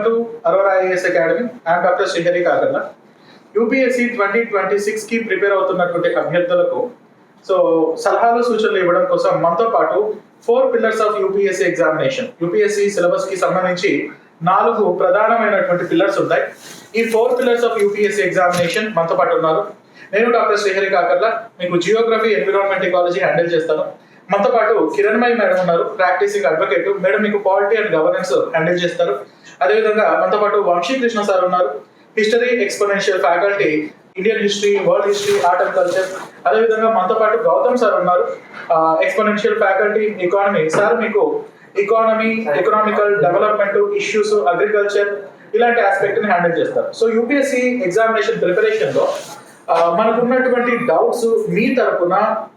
to Aurora IAS Academy. I am Dr. Srihari Kakarla. UPSC 2026 కి prepare అవుతున్నటువంటి అభ్యర్థులకు సలహాలు సూచనలు ఇవ్వడం కోసం మనతో పాటు 4 pillars of UPSC examination UPSC syllabus కి సంబంధించి 4 ప్రధానమైనటువంటి పిల్లర్స్ ఉంటాయి. ఈ 4 పిల్లర్స్ ఆఫ్ యూపీఎస్సీ ఎగ్జామినేషన్ మనతో పాటు ఉన్నారు. నేను డాక్టర్ శ్రీహరి కాకర్ల, మీకు జియోగ్రఫీ ఎన్విరాన్మెంట్ ఎకాలజీ హ్యాండిల్ చేస్తాను. మనతో పాటు కిరణ్మయి మేడం ఉన్నారు, ప్రాక్టీసింగ్ అడ్వకేట్. మేడం మీకు పాలిటీ అండ్ గవర్నెన్స్ హ్యాండిల్ చేస్తారు. అదేవిధంగా మనతో పాటు వంశీకృష్ణ సార్ ఉన్నారు, history exponential faculty, Indian history, world history, art and culture. అదేవిధంగా మనతో పాటు గౌతమ్ సార్ ఉన్నారు, ఎక్స్పోనెన్షియల్ ఫ్యాకల్టీ, ఎకానమీ. సార్ మీకు economy, economical development issues, agriculture ఇలాంటి ఆస్పెక్ట్ ని హ్యాండిల్ చేస్తారు. సో యూపీఎస్సీ ఎగ్జామినేషన్ ప్రిపరేషన్ లో మనకున్నటువంటి డౌట్స్ మీ తరపున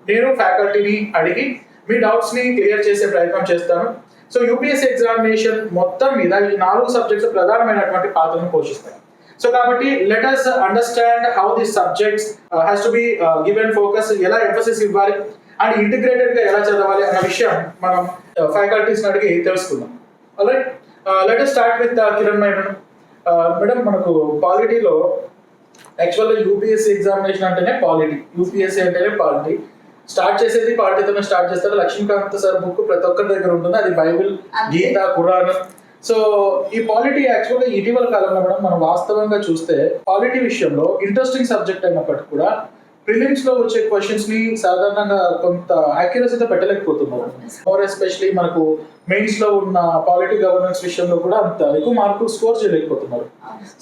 నేను ఫ్యాకల్టీని అడిగి మీ డౌట్స్ ని క్లియర్ చేసే ప్రయత్నం చేస్తాను. సో యూపీఎస్సీ ఎగ్జామినేషన్ మొత్తం మీద ఈ 4 సబ్జెక్ట్స్ ప్రధానమైనటువంటి పాత్రను పోషిస్తాయి. సో కాబట్టి let us understand how this subjects has to be given focus, ఎలా ఎంఫసిస్ ఇవ్వాలి అండ్ ఇంటిగ్రేటెడ్ గా ఎలా చదవాలి అన్న విషయం మనం ఫ్యాకల్టీస్ అడిగి తెలుసుకుందాం. Alright, let us start with Kiranmayi madam. Madam, మనకు పాలిటీలో యాక్చువల్గా యూపీఎస్సీ ఎగ్జామినేషన్ అంటేనే పాలిటీ, యూపీఎస్సీ అంటేనే పాలిటీ. స్టార్ట్ చేసేది పాలిటీతోనే స్టార్ట్ చేస్తారు. లక్ష్మీకాంత్ సార్ బుక్ ప్రతి ఒక్కరి దగ్గర ఉంటుంది, అది బైబిల్, గీత, ఖురాన్. సో ఈ పాలిటీ యాక్చువల్గా ఇటీవల కాలంలో కూడా మనం వాస్తవంగా చూస్తే పాలిటీ విషయంలో ఇంట్రెస్టింగ్ సబ్జెక్ట్ అయినప్పటికీ కూడా ప్రిలిమ్స్ లో వచ్చే క్వశ్చన్స్ ని సాధారణంగా కొంత యాక్యురసీతో పెట్టలేకపోతున్నారు. మోర్ ఎస్పెషలీ మనకు మెయిన్స్ లో ఉన్న పాలిటీ గవర్నెన్స్ విషయంలో కూడా అంత ఎక్కువ మార్కులు స్కోర్ చేయలేకపోతున్నారు.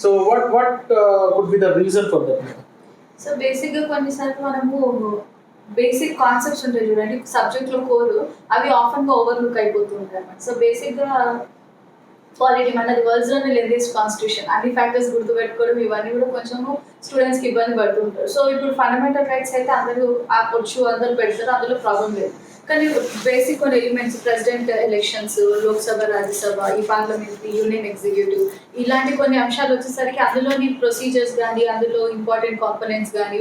So what would be the reason for that? So basic గా కొన్నిసార్లు మనము బేసిక్ కాన్సెప్ట్స్ ఉంటాయి చూడండి సబ్జెక్ట్ లో కోర్, అవి ఆఫన్ గా ఓవర్లుక్ అయిపోతుంటాయి అన్నమాట. సో బేసిక్ గా పాలిటీ మనది వరల్డ్స్ లోనే లెంగెస్ట్ కాన్స్టిట్యూషన్, అన్ని ఫ్యాక్టర్స్ గుర్తుపెట్టుకోవడం ఇవన్నీ కూడా కొంచెం స్టూడెంట్స్ కి ఇబ్బంది పడుతుంటారు. సో ఇప్పుడు ఫండమెంటల్ రైట్స్ అయితే అందరూ ఆపొచ్చు, అందరూ పెడతారు, అందులో ప్రాబ్లం లేదు. కానీ బేసిక్ కొన్ని elements, president elections, Lok Sabha, Rajya Sabha, ఈ పార్లమెంట్, యూనియన్ ఎగ్జిక్యూటివ్, ఇలాంటి కొన్ని అంశాలు వచ్చేసరికి అందులోని ప్రొసీజర్స్ కానీ, అందులో ఇంపార్టెంట్ కాంపోనెంట్స్ కానీ,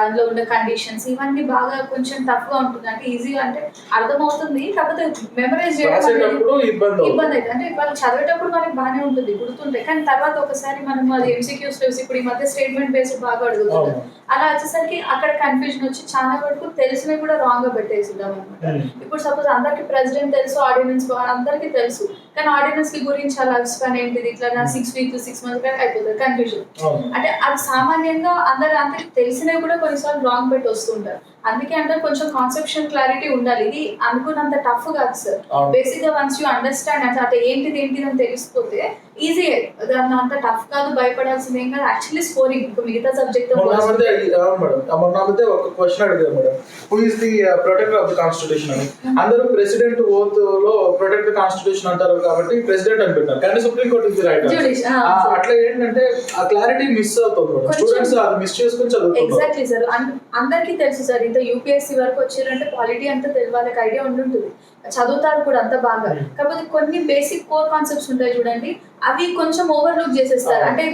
అందులో ఉన్న కండిషన్స్, ఇవన్నీ బాగా కొంచెం టఫ్ గా ఉంటుంది. అంటే ఈజీగా అంటే అర్థమవుతుంది, కాకపోతే మెమరైజ్ చేయడం ఇబ్బంది అవుతుంది. అంటే వాళ్ళు చదివేటప్పుడు మనకి బాగానే ఉంటుంది, గుర్తుంటాయి, కానీ తర్వాత ఒకసారి మనం అది ఎంసీక్యూస్ ఇప్పుడు ఈ మధ్య స్టేట్మెంట్ బేస్డ్ బాగా అడుగుతుంది. అలా వచ్చేసరికి అక్కడ కన్ఫ్యూజన్ వచ్చి చాలా వరకు తెలిసినవి కూడా రాంగ్ గా పెట్టేసిద్దాం అనమాట. ఇప్పుడు సపోజ్ అందరికి ప్రెసిడెంట్ తెలుసు, ఆర్డినెన్స్ అందరికీ తెలుసు, కానీ ఆర్డినెన్స్ కి గురించి అలా స్పాన్ ఏంటిది, ఇట్లా 6 weeks 6 months అయిపోతుంది కన్ఫ్యూజన్. అంటే అది సామాన్యంగా అందరికి తెలిసినవి కూడా కొన్నిసార్లు రాంగ్ పెట్టి వస్తుంటారు. అందుకే అంటే కొంచెం కాన్సెప్షన్ క్లారిటీ ఉండాలి. ఇది అనుకున్నంత టఫ్ కాదు సార్. బేసిక్ గా వన్స్ యూ అండర్స్టాండ్ అంటే ఏంటిది అని తెలిసిపోతే ఈజీ, దాన్ని అంత టఫ్ కాదు, భయపడాల్సింది ఏం కాదు. యాక్చువల్లీ స్కోరింగ్ ఇంకా మిగతా సబ్జెక్ట్ ఒక క్వశ్చన్ అడిగారు madam, who is the protector of the constitution అని. అందరూ ప్రెసిడెంట్ ఓత్ లో ప్రొటెక్ట్ ది కాన్స్టిట్యూషన్ అంటారు కాబట్టి ప్రెసిడెంట్ అంటున్నారు, కానీ supreme court is the right. అట్లా ఏంటంటే ఆ క్లారిటీ మిస్ అవుతుంది, స్టూడెంట్స్ అది మిస్ చేసుకుని చదువుతారు. ఎగ్జాక్ట్లీ సార్, అందరికీ తెలుసు సార్. ఇంత యూపీఎస్సీ వరకు వచ్చారంటే పాలిటీ అంతా వాళ్ళకి ఐడియా ఉంటుంది, చదువుతారు కూడా అంత బాగా. కాకపోతే కొన్ని బేసిక్ కోర్ కాన్సెప్ట్స్ ఉంటాయి చూడండి, అవి కొంచెం ఓవర్లుక్ చేసేస్తారు. అంటే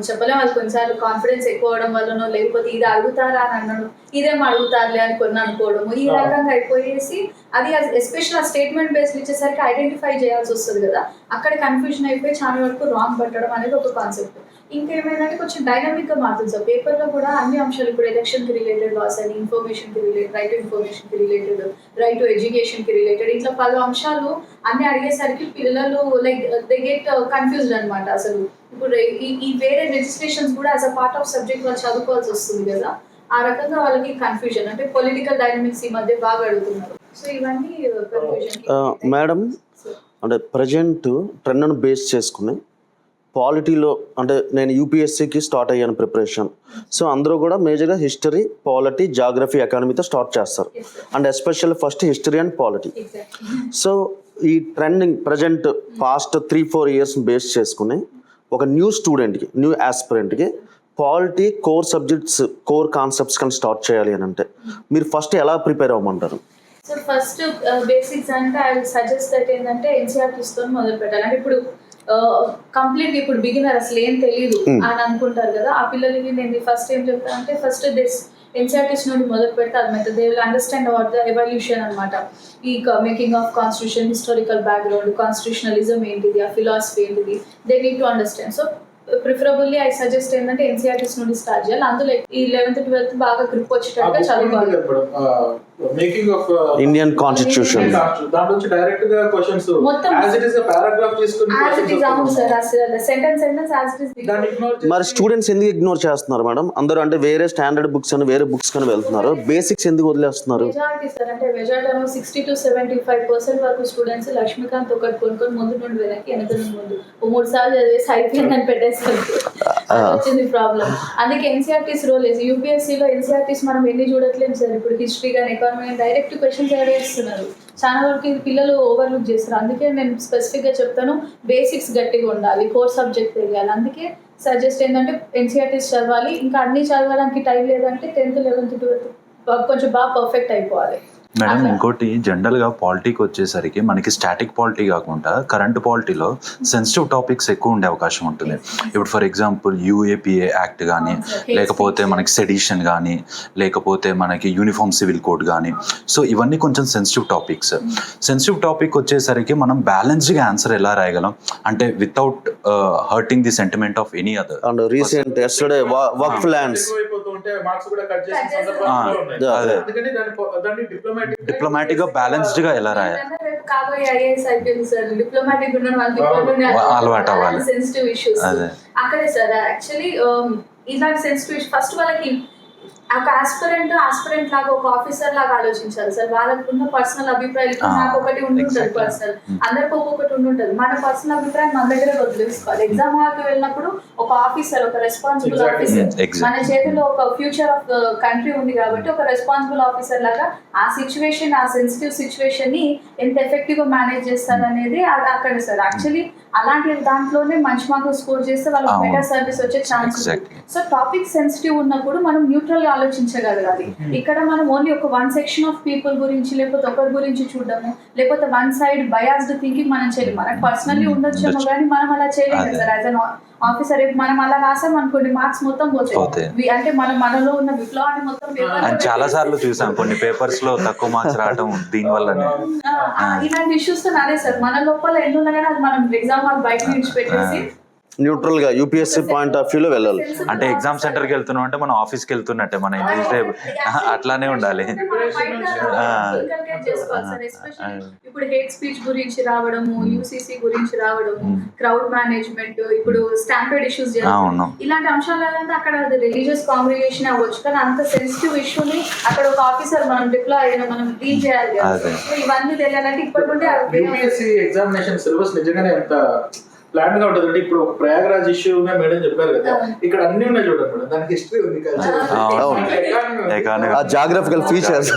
చెప్పలేము, అది కొన్నిసార్లు కాన్ఫిడెన్స్ ఎక్కువ అవడం వల్లనో, లేకపోతే ఇది అడుగుతారా అని అన్నాడు, ఇదేం అడుగుతారులే అని కొన్ని అనుకోవడము, ఈ రకంగా అయిపోయేసి అది ఎస్పెషల్ ఆ స్టేట్మెంట్ బేస్డ్ ఇచ్చేసరికి ఐడెంటిఫై చేయాల్సి వస్తుంది కదా, అక్కడ కన్ఫ్యూజన్ అయిపోయి చాలా వరకు రాంగ్ పెట్టడం అనేది ఒక కాన్సెప్ట్. ఇంకేమైందంటే కొంచెం డైనమిక్ గా మారుతుంది సార్. పేపర్ లో కూడా అన్ని అంశాలు, ఇప్పుడు ఎలక్షన్ కి రిలేటెడ్ లాస్ అని, ఇన్ఫర్మేషన్ కి రిలేటెడ్, రైట్ టు ఇన్ఫర్మేషన్ కి రిలేటెడ్, రైట్ టు ఎడ్యుకేషన్ కి రిలేటెడ్, ఇట్లా పలు అంశాలు అన్ని అడిగేసరికి పిల్లలు లైక్ దే గెట్ కన్ఫ్యూజ్డ్ అనమాట. అసలు ఇప్పుడు ఈ వేరే లెజిస్లేషన్స్ కూడా as a part of subject వాళ్ళు చదువుకోవాల్సి వస్తుంది కదా, ఆ రకంగా వాళ్ళకి కన్ఫ్యూజన్. అంటే పొలిటికల్ డైనమిక్స్ ఈ మధ్య బాగా అడుగుతున్నారు. సో ఇవన్నీ కన్ఫ్యూజన్. మేడం, అంటే ప్రజెంట్ ట్రెండ్ను బేస్ చేసుకుని పాలిటీలో, అంటే నేను యూపీఎస్సీకి స్టార్ట్ అయ్యాను ప్రిపరేషన్. సో అందరూ కూడా మేజర్గా హిస్టరీ, పాలిటీ, జాగ్రఫీ, ఎకానమీతో స్టార్ట్ చేస్తారు. And especially first history and polity. So ఈ trending present past 3-4 years base చేసుకుని ఒక న్యూ స్టూడెంట్కి, న్యూ ఆస్పిరెంట్కి polity core subjects, core concepts కానీ స్టార్ట్ చేయాలి అని అంటే మీరు ఫస్ట్ ఎలా ప్రిపేర్ అవ్వమంటారు? సో ఫస్ట్ బేసిక్స్ అంటే ఐ విల్ సజెస్ట్ దట్ ఏంటంటే ఎన్సీఆర్టీస్ తో మొదలు పెట్టాలి. అంటే ఇప్పుడు కంప్లీట్ ఇప్పుడు బిగినర్ అసలు ఏం తెలియదు అని అనుకుంటారు కదా, ఆ పిల్లలకి నేను ఫస్ట్ ఏం చెప్తాను అంటే ఫస్ట్ దిస్ ఎన్సీఆర్టీస్ నుండి మొదలు పెడితే అది method they will understand about the evolution అనమాట. ఈ making of constitution, historical background, constitutionalism ఏంటిది, ఆ ఫిలాసఫీ ఏంటిది, they need to understand. So preferably I suggest ఏంటంటే ఎన్సీఆర్టీస్ నుండి స్టార్ట్ చేయాలి. అందులో ఈ 11th 12th బాగా గ్రిప్ వచ్చేటట్టుగా చదవాలి. మేకింగ్ ఆఫ్ ఇండియన్ కాన్స్టిట్యూషన్ దాని నుంచి డైరెక్ట్ గా క్వశ్చన్స్ మొత్తం యాజ్ ఇట్ ఇస్ పారాగ్రాఫ్ తీసుకుని యాజ్ ఇట్ ఇస్ అవును సార్, అసలు సెంటెన్స్ యాజ్ ఇట్ ఇస్. దాన్ని ఇగ్నోర్ మరి స్టూడెంట్స్ ఎందుకు ఇగ్నోర్ చేస్తున్నారు మేడం? అందరూ అంటే వేరే స్టాండర్డ్ బుక్స్ అని వేరే బుక్స్ అని వెళ్తున్నారు, బేసిక్స్ ఎందుకు వదిలేస్తున్నారు? మెజారిటీ సార్, అంటే మెజారిటీ 60 to 75% వరకు స్టూడెంట్స్ లక్ష్మీకాంత్ ఒకటి కొనుక్కొని ముందు నుండి వెనక్కి, వెనక నుండి ముందు 3 సార్లు చదివేసి అయిపోయిందని పెట్టేస్తారు. వచ్చింది ప్రాబ్లం. అందుకే ఎన్సీఆర్టీస్ రోల్ వేసి యూపీఎస్సీలో ఎన్సీఆర్టీస్ మనం ఎన్ని చూడట్లేదు సార్. ఇప్పుడు హిస్టరీ కానీ ఎకానమీ డైరెక్ట్ క్వశ్చన్స్ అడిగేస్తున్నారు. చాలా వరకు ఇది పిల్లలు ఓవర్లుక్ చేస్తారు. అందుకే నేను స్పెసిఫిక్గా చెప్తాను, బేసిక్స్ గట్టిగా ఉండాలి, కోర్ సబ్జెక్ట్ తెలియాలి. అందుకే సజెస్ట్ ఏంటంటే ఎన్సీఆర్టీస్ చదవాలి. ఇంకా అన్ని చదవడానికి టైం లేదంటే 10th 11th 12th కొంచెం బాగా పర్ఫెక్ట్ అయిపోవాలి. మేడం ఇంకోటి జనరల్గా పాలిటీకి వచ్చేసరికి మనకి స్టాటిక్ పాలిటీ కాకుండా కరెంట్ పాలిటీలో సెన్సిటివ్ టాపిక్స్ ఎక్కువ ఉండే అవకాశం ఉంటుంది. ఇప్పుడు ఫర్ ఎగ్జాంపుల్ యూఏపీఏ యాక్ట్ కానీ, లేకపోతే మనకి సెడిషన్ కానీ, లేకపోతే మనకి యూనిఫామ్ సివిల్ కోడ్ కానీ, సో ఇవన్నీ కొంచెం సెన్సిటివ్ టాపిక్స్. సెన్సిటివ్ టాపిక్ వచ్చేసరికి మనం బ్యాలెన్స్డ్గా ఆన్సర్ ఎలా రాయగలం అంటే without hurting the sentiment of any other. And recent yesterday work plans marks కూడా కట్ చేసిన సందర్భాలు ఉన్నాయి. అందుకని దాన్ని డిప్లొమాటిక్ గా బ్యాలెన్స్డ్ గా ఎలా రాయాలి? కాబోయే ఐఏఎస్ అయిపోయింది సార్, డిప్లొమాటిక్ అలవాటు అవ్వాలి. సెన్సిటివ్ ఇష్యూస్ అక్కడే సార్. యాక్చువల్లీ ఇలాంటి సెన్సిటివ్ ఇష్యూస్ ఫస్ట్ వాళ్ళకి ఒక ఆస్పిరెంట్ లాగా ఒక ఆఫీసర్ లాగా ఆలోచించాలి సార్. వాళ్ళకున్న పర్సనల్ అభిప్రాయాలు నాకు ఒకటి ఉండుంటది, పర్సనల్ అందరికి ఒక్కొక్కటి ఉండుంటది. మన పర్సనల్ అభిప్రాయం మన దగ్గర వదిలేసుకోవాలి. ఎగ్జామ్ హాల్కి వెళ్ళినప్పుడు ఒక ఆఫీసర్, ఒక రెస్పాన్సిబుల్ ఆఫీసర్, మన చేతిలో ఒక ఫ్యూచర్ ఆఫ్ కంట్రీ ఉంది కాబట్టి ఒక రెస్పాన్సిబుల్ ఆఫీసర్ లాగా ఆ సిచ్యువేషన్, ఆ సెన్సిటివ్ సిచ్యువేషన్ ని ఎంత ఎఫెక్టివ్ గా మేనేజ్ చేస్తారు అనేది అక్కడ సార్. యాక్చువల్లీ అలాంటి దాంట్లోనే మంచి మార్కులు స్కోర్ చేస్తే వాళ్ళకి బెటర్ సర్వీస్ వచ్చే ఛాన్స్ ఉంది. సో టాపిక్ సెన్సిటివ్ ఉన్నప్పుడు మనం న్యూట్రల్ గా ఆలోచించగలగాలి. ఇక్కడ మనం ఓన్లీ ఒక వన్ సెక్షన్ ఆఫ్ పీపుల్ గురించి లేకపోతే ఒకరి గురించి చూడడము, లేకపోతే వన్ సైడ్ బయాస్డ్ థింకింగ్ మనం చేయలేము. మనకు పర్సనల్లీ ఉండొచ్చేమో కానీ మనం అలా చేయలేము సార్. యాజ్ అన్ ఆఫీసర్ మనం అలా రాసాం అనుకోండి, మార్క్స్ మొత్తం పోతాయి. అంటే మనలో ఉన్న విప్లవాన్ని మొత్తం చాలా సార్లు చూసాం కొన్ని పేపర్స్ లో తక్కువ మార్క్స్ రావడం దీని వల్ల. ఇలాంటి ఇష్యూస్ తో అదే సార్, మన లోపల ఎన్ని ఉన్నా కానీ అది మనం ఎగ్జామ్ హాల్ బయట విడిచిపెట్టేసి న్యూట్రల్ గా యూపీఎస్సీ పాయింట్ ఆఫ్ వ్యూలో వెళ్ళాలి. అంటే ఎగ్జామ్ సెంటర్కి వెళ్తున్నాం అంటే మనం ఆఫీస్కి వెళ్తున్నట్టే, మన ఇంటి అట్లానే ఉండాలి. ఇప్పుడు హేట్ స్పీచ్ గురించి రావడము, యూసీసీ గురించి రావడము, క్రౌడ్ మేనేజ్మెంట్, ఇప్పుడు స్టాంపేడ్ ఇష్యూస్ జరుగుతాయి. ఇలాంటి అంశాలంటే అక్కడ రిలీజియస్ కాంగ్రిగేషన్ అవ్వచ్చు, కానీ అంత సెన్సిటివ్ ఇష్యూని అక్కడ ఒక ఆఫీసర్ మనం డిప్లాయ్ అయినా మనం డీల్ చేయాలి. ఇవన్నీ తెలియాలంటే ఇప్పటి నుండి యూపీఎస్సీ ఎగ్జామినేషన్ సిలబస్ నిజంగానే ఎంత ప్లాన్ గా ఉంటుంది. ఇప్పుడు ప్రయాగరాజ్ ఇష్యూ మేడం చెప్పారు కదా, ఇక్కడ అన్ని ఉన్నాయి చూడండి మేడం. దానికి హిస్టరీ ఉంది, జాగ్రఫికల్ ఫీచర్స్.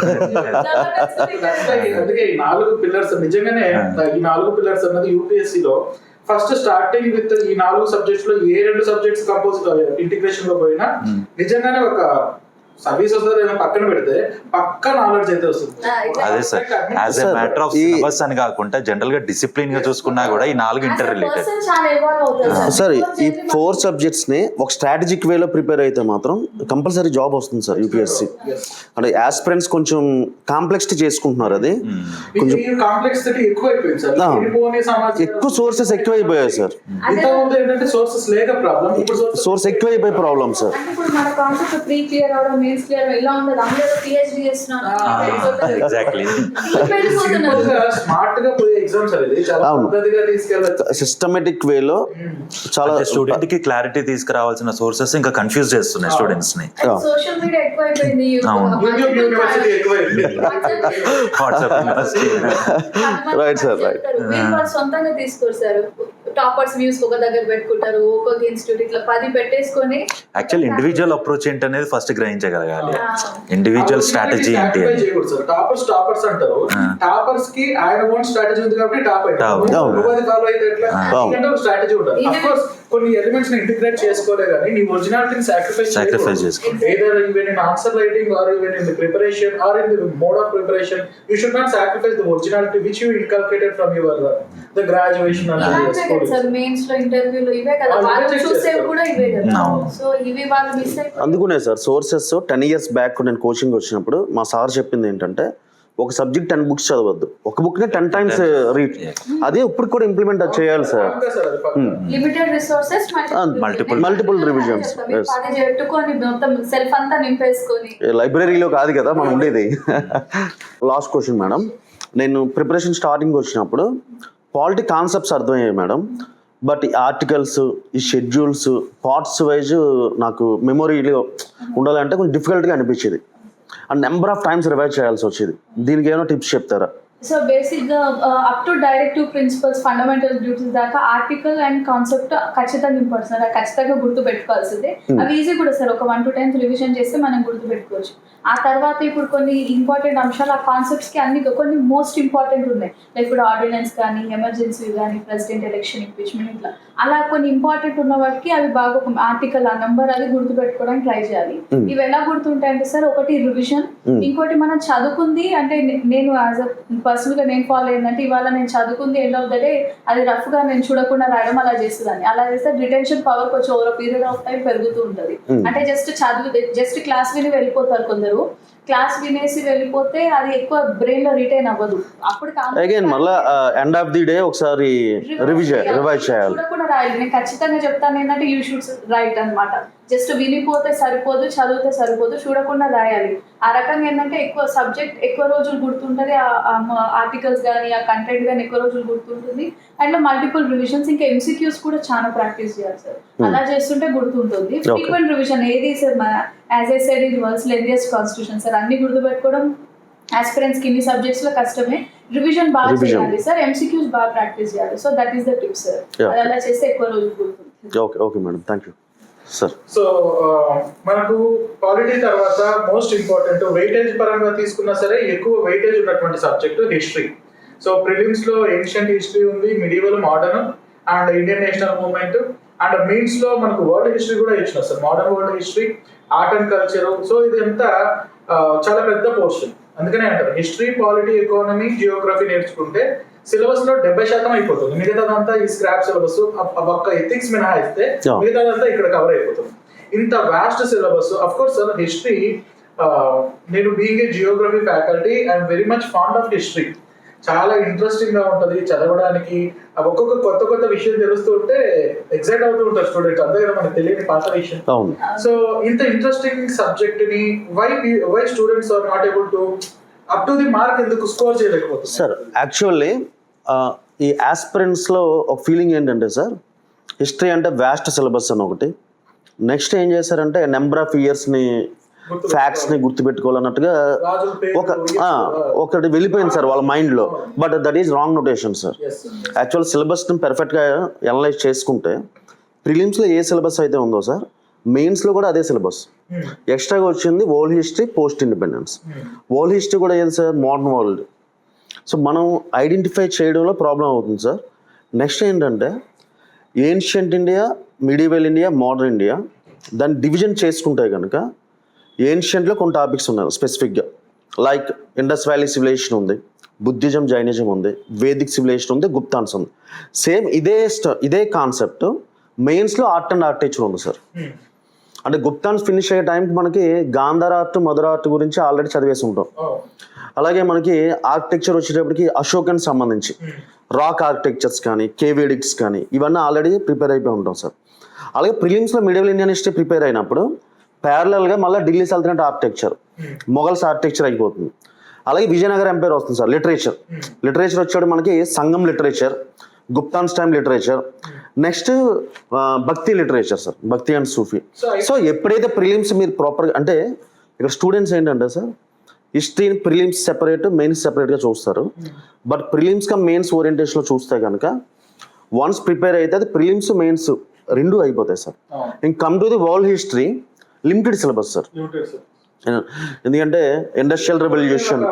అందుకే ఈ 4 పిల్లర్స్ నిజంగానే, ఈ 4 పిల్లర్స్ అన్నది యూపీఎస్సీ లో ఫస్ట్ స్టార్టింగ్ విత్ ఈ 4 సబ్జెక్ట్స్ లో ఏ 2 సబ్జెక్ట్స్ కంపోజ్ ఇంటిగ్రేషన్ లో పోయినా నిజంగానే ఒక సర్వీస్ వస్తుంది పక్కన పెడితే పక్క నాలెడ్జ్ అయితే వస్తుంది. అదే sir, as a matter of syllabus అని కాకుండా జనరల్ గా డిసిప్లిన్ గా చూసుకున్నా కూడా ఈ 4 ఇంటర్ రిలేటెడ్. సార్ ఈ 4 సబ్జెక్ట్స్ ని ఒక స్ట్రాటజిక్ వేలో ప్రిపేర్ అయితే మాత్రం కంపల్సరీ జాబ్ వస్తుంది సార్ యూపీఎస్సీ. అంటే ఆస్పిరెంట్స్ కొంచెం కాంప్లెక్సిటీ చేసుకుంటున్నారు, అది కొంచెం కాంప్లెక్సిటీ ఎక్కువ అయిపోయింది సార్. ఎక్కువ సోర్సెస్ ఎక్కువైపోయాయి సార్. ఇంతకుముందు ఏంటంటే సోర్సెస్ లేక ప్రాబ్లం, ఇప్పుడు సోర్స్ ఎక్కువైపోయే ప్రాబ్లం సార్. ఇప్పుడు మన కాన్సెప్ట్ ప్రీ క్లియర్ అవడం, మెయిన్స్ క్లియర్ ఎలా ఉండదు, అందరూ పిహెచ్డి చేస్తున్నారు. ఎగ్జాక్ట్లీ స్మార్ట్ గా పోయే ఎగ్జామ్స్ అనేది చాలా పద్ధతిగా తీసుకెళ్ళచ్చు. సిస్టమేటిక్ వేలో చాలా స్టూడెంట్ కి క్లారిటీ తీసుకురావాల్సిన సోర్సెస్ ఇంకా కన్ఫ్యూజ్ చేస్తున్నాయి స్టూడెంట్స్ ని. సోషల్ మీడియా ఎక్కువైపోయింది, యూట్యూబ్ యూనివర్సిటీ ఎక్కువైపోయింది, WhatsApp university. Right sir, right. వాళ్ళు సొంతంగా తీసుకోరు సార్. టాపర్స్ వ్యూస్ ఒక దగ్గర పెట్టుకుంటారు, ఒక్కొక్క ఇన్స్టిట్యూట్ ఇట్లా 10 పెట్టేసుకొని. యాక్చువల్ ఇండివిజువల్ అప్రోచ్ ఏంటనేది ఫస్ట్ గ్రహించగలగాలి. ఇండివిజువల్ స్ట్రాటజీ ఏంటి అని. టాపర్స్ అంటారు, టాపర్స్ కి ఆయన ఓన్ స్ట్రాటజీ ఉంది కాబట్టి టాప్ అవుతారు. ఫాలో అయితే ఎట్లా? ఒక స్ట్రాటజీ ఉంటుంది. ఆఫ్ కోర్స్ కొన్ని ఎలిమెంట్స్ ని ఇంటిగ్రేట్ చేసుకోలే కానీ నీ ఒరిజినాలిటీని సాక్రిఫైస్ చేసుకో. either even in answer writing or even in the preparation or in the mode of preparation, you should not sacrifice the originality which you inculcated from your the graduation and school. Sir mains లో ఇంటర్వ్యూలో ఇవే కదా వాళ్ళు వాళ్ళు check చూసేవి చేస్తారు. కూడా ఇవే కదా. అవును. సో ఇవి వాళ్ళు మిస్ అయిపోయి అందుకునే సార్ సోర్సెస్ 10 years బ్యాక్ నేను కోచింగ్ వచ్చినప్పుడు మా సార్ చెప్పింది ఏంటంటే ఒక సబ్జెక్ట్ 10 books చదవద్దు, ఒక బుక్ ని 10 times రీడ్. అదే ఇప్పుడు కూడా ఇంప్లిమెంట్ చేయాలి సార్. ఇంకా సార్ అది పక్కా. Limited resources multiple revisions. Yes. అది పెట్టుకొని మొత్తం సెల్ఫ్ అంతా నింపేసుకొని లైబ్రరీలో కాదు కదా మనం ఉండేది. లాస్ట్ క్వశ్చన్ మేడం, నేను ప్రిపరేషన్ స్టార్టింగ్ వచ్చినప్పుడు పాలిటీ కాన్సెప్ట్స్ అర్థమయ్యాయి మేడం, బట్ ఈ ఆర్టికల్స్, ఈ షెడ్యూల్స్, పార్ట్స్ వైజ్ నాకు మెమొరీలో ఉండాలంటే కొంచెం డిఫికల్ట్గా అనిపించేది and number of times revise చేయాల్సి వచ్చేది. దీనికి ఏమైనా టిప్స్ చెప్తారా? సో బేసిక్ గా up to directive principles, fundamental duties దాకా ఆర్టికల్ అండ్ కాన్సెప్ట్ ఖచ్చితంగా ఇంపార్టెంట్, అది ఖచ్చితంగా గుర్తు పెట్టుకోవాల్సిందే. అవి ఈజీ కూడా సార్, ఒక 1 to 10 రివిజన్ చేస్తే మనం గుర్తు పెట్టుకోవచ్చు. ఆ తర్వాత ఇప్పుడు కొన్ని ఇంపార్టెంట్ అంశాలు ఆ కాన్సెప్ట్స్ కి అన్ని కొన్ని మోస్ట్ ఇంపార్టెంట్ ఉన్నాయి, లైక్ ఇప్పుడు ఆర్డినెన్స్ కానీ, ఎమర్జెన్సీ కానీ, ప్రెసిడెంట్ ఎలక్షన్, ఇంపీచ్మెంట్, ఇట్లా అలా కొన్ని ఇంపార్టెంట్ ఉన్న వాటికి అవి బాగా ఒక ఆర్టికల్ ఆ నెంబర్ అది గుర్తు పెట్టుకోవడానికి ట్రై చేయాలి. ఇవి ఎలా గుర్తుంటాయంటే సార్, ఒకటి రివిజన్, ఇంకోటి మనం చదువుకుంది అంటే నేను యాజ్ అ పర్సనల్ గా నేను ఫాలో అయిందంటే ఇవాళ నేను చదువుకుంది ఎండ్ ఆఫ్ ద డే అది రఫ్ గా నేను చూడకుండా రాయడం అలా చేస్తుందని. అలా చేస్తే రిటెన్షన్ పవర్ కొంచెం ఓవర్ పీరియడ్ ఆఫ్ టైం పెరుగుతూ ఉంటుంది. అంటే జస్ట్ క్లాస్ విని వెళ్ళిపోతారు కొందరు, క్లాస్ వినేసి వెళ్ళిపోతే అది ఎక్కువ బ్రెయిన్ లో రిటైన్ అవ్వదు. అప్పుడు అగైన్ మళ్ళీ ఎండ్ ఆఫ్ ది డే ఒకసారి రివైజ్ చేయాలి. చూడకుండా రాయాలి. నేను ఖచ్చితంగా చెప్తాను ఏంటంటే యూ షుడ్ రైట్ అన్నమాట. జస్ట్ వినిపోతే సరిపోదు, చదివితే సరిపోదు, చూడకుండా రాయాలి. ఆ రకంగా ఏంటంటే ఎక్కువ సబ్జెక్ట్ ఎక్కువ రోజులు గుర్తుంటుంది, ఆర్టికల్స్ కానీ ఆ కంటెంట్ కానీ ఎక్కువ రోజులు గుర్తుంటుంది. అండ్ మల్టిపుల్ రివిజన్స్, ఇంకా ఎంసీక్యూస్ కూడా చాలా ప్రాక్టీస్ చేయాలి సార్. అలా చేస్తుంటే గుర్తుంటుంది. ఫ్రీక్వెంట్ రివిజన్ ఏది సార్, యాజ్ ఐ సెడ్ ఇది వరల్డ్స్ లెంజియస్ట్ కాన్స్టిట్యూషన్ సార్. అన్ని గుర్తుపెట్టుకోవడం ఆస్పిరెంట్స్ కి ఇన్ని సబ్జెక్ట్స్ లో కష్టమే. రివిజన్ బాగా చేయాలి సార్, ఎంసీక్యూస్ బాగా ప్రాక్టీస్ చేయాలి. So that is the tip sir. అది అలా చేస్తే ఎక్కువ రోజులు గుర్తుంది. Okay madam, thank you sir. So మనకు పాలిటీ తర్వాత మోస్ట్ ఇంపార్టెంట్ వెయిటేజ్ పరంగా తీసుకున్నా సరే ఎక్కువ వెయిటేజ్ ఉన్నటువంటి సబ్జెక్ట్ హిస్టరీ. సో ప్రిలిమ్స్ లో ఏన్షియంట్ హిస్టరీ ఉంది, medieval, modern and Indian national movement, and mains లో మనకు వరల్డ్ హిస్టరీ కూడా ఇచ్చిన sir, modern world history, art and culture. So ఇది అంతా చాలా పెద్ద పోర్షన్. అందుకనే అంటారు హిస్టరీ, పాలిటీ, ఎకానమీ, జియోగ్రఫీ నేర్చుకుంటే సిలబస్ లో 70% అయిపోతుంది. మిగతాదంతా ఈ స్క్రాప్ సిలబస్, ఒక్క ఎథిక్స్ మినహాయిస్తే మిగతాదంతా ఇక్కడ కవర్ అయిపోతుంది. ఇంత vast syllabus. Of course sir history, నేను being a geography faculty I'm very much fond of history. చాలా ఇంట్రెస్టింగ్ గా ఉంటది చదవడానికి. ఒక్కొక్క కొత్త విషయం తెలుస్తూ ఉంటే ఎక్సైట్ అవుతూ ఉంటారు స్టూడెంట్స్. అంతే కదా మనకు తెలియని పాత విషయం. సో ఇంత ఇంట్రెస్టింగ్ సబ్జెక్ట్ ని why students are not able to up to the mark ఎందుకు స్కోర్ చేయలేకపోతుంది సార్? యాక్చువల్లీ ఈ ఆస్పిరెంట్స్లో ఒక ఫీలింగ్ ఏంటంటే సార్, హిస్టరీ అంటే వ్యాస్ట్ సిలబస్ అని ఒకటి, నెక్స్ట్ ఏం చేశారంటే నెంబర్ ఆఫ్ ఇయర్స్ని, ఫ్యాక్ట్స్ని గుర్తుపెట్టుకోవాలన్నట్టుగా ఒకటి వెళ్ళిపోయింది సార్ వాళ్ళ మైండ్లో. But that is wrong notation sir. Actual సిలబస్ని పెర్ఫెక్ట్గా అనలైజ్ చేసుకుంటే ప్రిలిమ్స్లో ఏ సిలబస్ అయితే ఉందో సార్, మెయిన్స్లో కూడా అదే సిలబస్. ఎక్స్ట్రాగా వచ్చింది world history, post independence. World history కూడా ఏది సార్, మోడర్న్ వరల్డ్. సో మనం ఐడెంటిఫై చేయడంలో ప్రాబ్లం అవుతుంది సార్. నెక్స్ట్ ఏంటంటే ancient India, medieval India, modern India, దాన్ని డివిజన్ చేసుకుంటే కనుక ఏన్షియంట్లో కొన్ని టాపిక్స్ ఉన్నాయి స్పెసిఫిక్గా, లైక్ ఇండస్ వ్యాలీ సివిలైజేషన్ ఉంది, బుద్ధిజం, జైనిజం ఉంది, వేదిక్ సివిలైజేషన్ ఉంది, గుప్తాన్స్ ఉంది. సేమ్ ఇదే కాన్సెప్ట్ మెయిన్స్లో ఆర్ట్ అండ్ ఆర్కిటెక్చర్ ఉంది సార్. అంటే గుప్తాన్స్ ఫినిష్ అయ్యే టైంకి మనకి గాంధార ఆర్ట్, మధుర ఆర్ట్ గురించి ఆల్రెడీ చదివేసి ఉంటాం. అలాగే మనకి ఆర్కిటెక్చర్ వచ్చేటప్పటికి అశోకన్ సంబంధించి రాక్ ఆర్కిటెక్చర్స్ కానీ, కేవేడిక్స్ కానీ ఇవన్నీ ఆల్రెడీ ప్రిపేర్ అయిపోయి ఉంటాం సార్. అలాగే ప్రిలిమ్స్లో మిడివల్ ఇండియన్ హిస్టరీ ప్రిపేర్ అయినప్పుడు ప్యారలల్గా మళ్ళీ ఢిల్లీ సల్తనట్ ఆర్కిటెక్చర్, మొఘల్స్ ఆర్కిటెక్చర్ అయిపోతుంది. అలాగే విజయనగర ఎంపైర్ వస్తుంది సార్. లిటరేచర్ వచ్చాడు మనకి సంగం లిటరేచర్, గుప్తాన్స్ టైమ్ లిటరేచర్, నెక్స్ట్ భక్తి లిటరేచర్ సార్, భక్తి అండ్ సూఫీ. సో ఎప్పుడైతే ప్రిలిమ్స్ మీరు ప్రాపర్గా, అంటే ఇక్కడ స్టూడెంట్స్ ఏంటంటే సార్ హిస్టరీని ప్రిలిమ్స్ సెపరేట్, మెయిన్స్ సెపరేట్గా చూస్తారు. బట్ ప్రిలిమ్స్ కా మెయిన్స్ ఓరియంటేషన్లో చూస్తే కనుక వన్స్ ప్రిపేర్ అయితే అది ప్రిలిమ్స్, మెయిన్స్ రెండు అయిపోతాయి సార్. ఇంక come to the world history, limited syllabus sir. ఎందుకంటే ఇండస్ట్రియల్ రెవల్యూషన్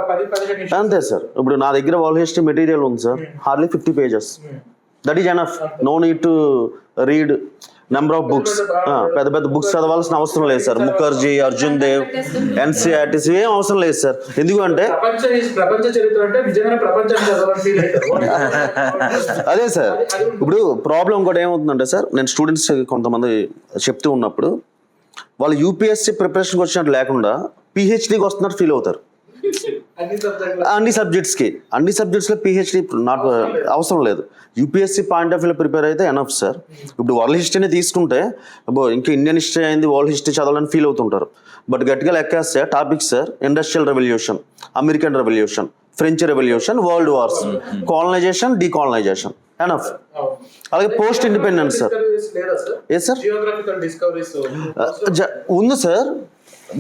అంతే సార్. ఇప్పుడు నా దగ్గర వరల్డ్ హిస్టరీ మెటీరియల్ ఉంది sir, hardly 50 pages. That is enough. No need to read number of books పెద్ద పెద్ద బుక్స్ చదవాల్సిన అవసరం లేదు సార్. ముఖర్జీ, అర్జున్ దేవ్, ఎన్సీఆర్టీసీ ఏం అవసరం లేదు సార్. ఎందుకంటే ప్రపంచ చరిత్ర అంటే నిజంగానే ప్రపంచాన్ని చదవాలని ఫీల్ అవుతారు. అదే సార్. ఇప్పుడు ప్రాబ్లం కూడా ఏమవుతుందంటే సార్, నేను స్టూడెంట్స్ కొంతమంది చెప్తూ ఉన్నప్పుడు వాళ్ళు యూపీఎస్సీ ప్రిపరేషన్కి వచ్చినట్టు లేకుండా పిహెచ్డీకి వస్తున్నట్టు ఫీల్ అవుతారు. అన్ని సబ్జెక్ట్స్లో పిహెచ్డీ నాట్ అవసరం లేదు. యూపీఎస్సీ పాయింట్ ఆఫ్ వ్యూలో ప్రిపేర్ అయితే ఎనఫ్ సార్. ఇప్పుడు వరల్డ్ హిస్టరీని తీసుకుంటే ఇంకా ఇండియన్ హిస్టరీ అయింది, వరల్డ్ హిస్టరీ చదవాలని ఫీల్ అవుతుంటారు. బట్ గట్టిగా లెక్కేస్తే topics sir, industrial revolution, American revolution, French revolution, world wars, colonisation, decolonisation enough. అలాగే పోస్ట్ ఇండిపెండెన్స్ సార్. ఏ సార్ ఉంది సార్.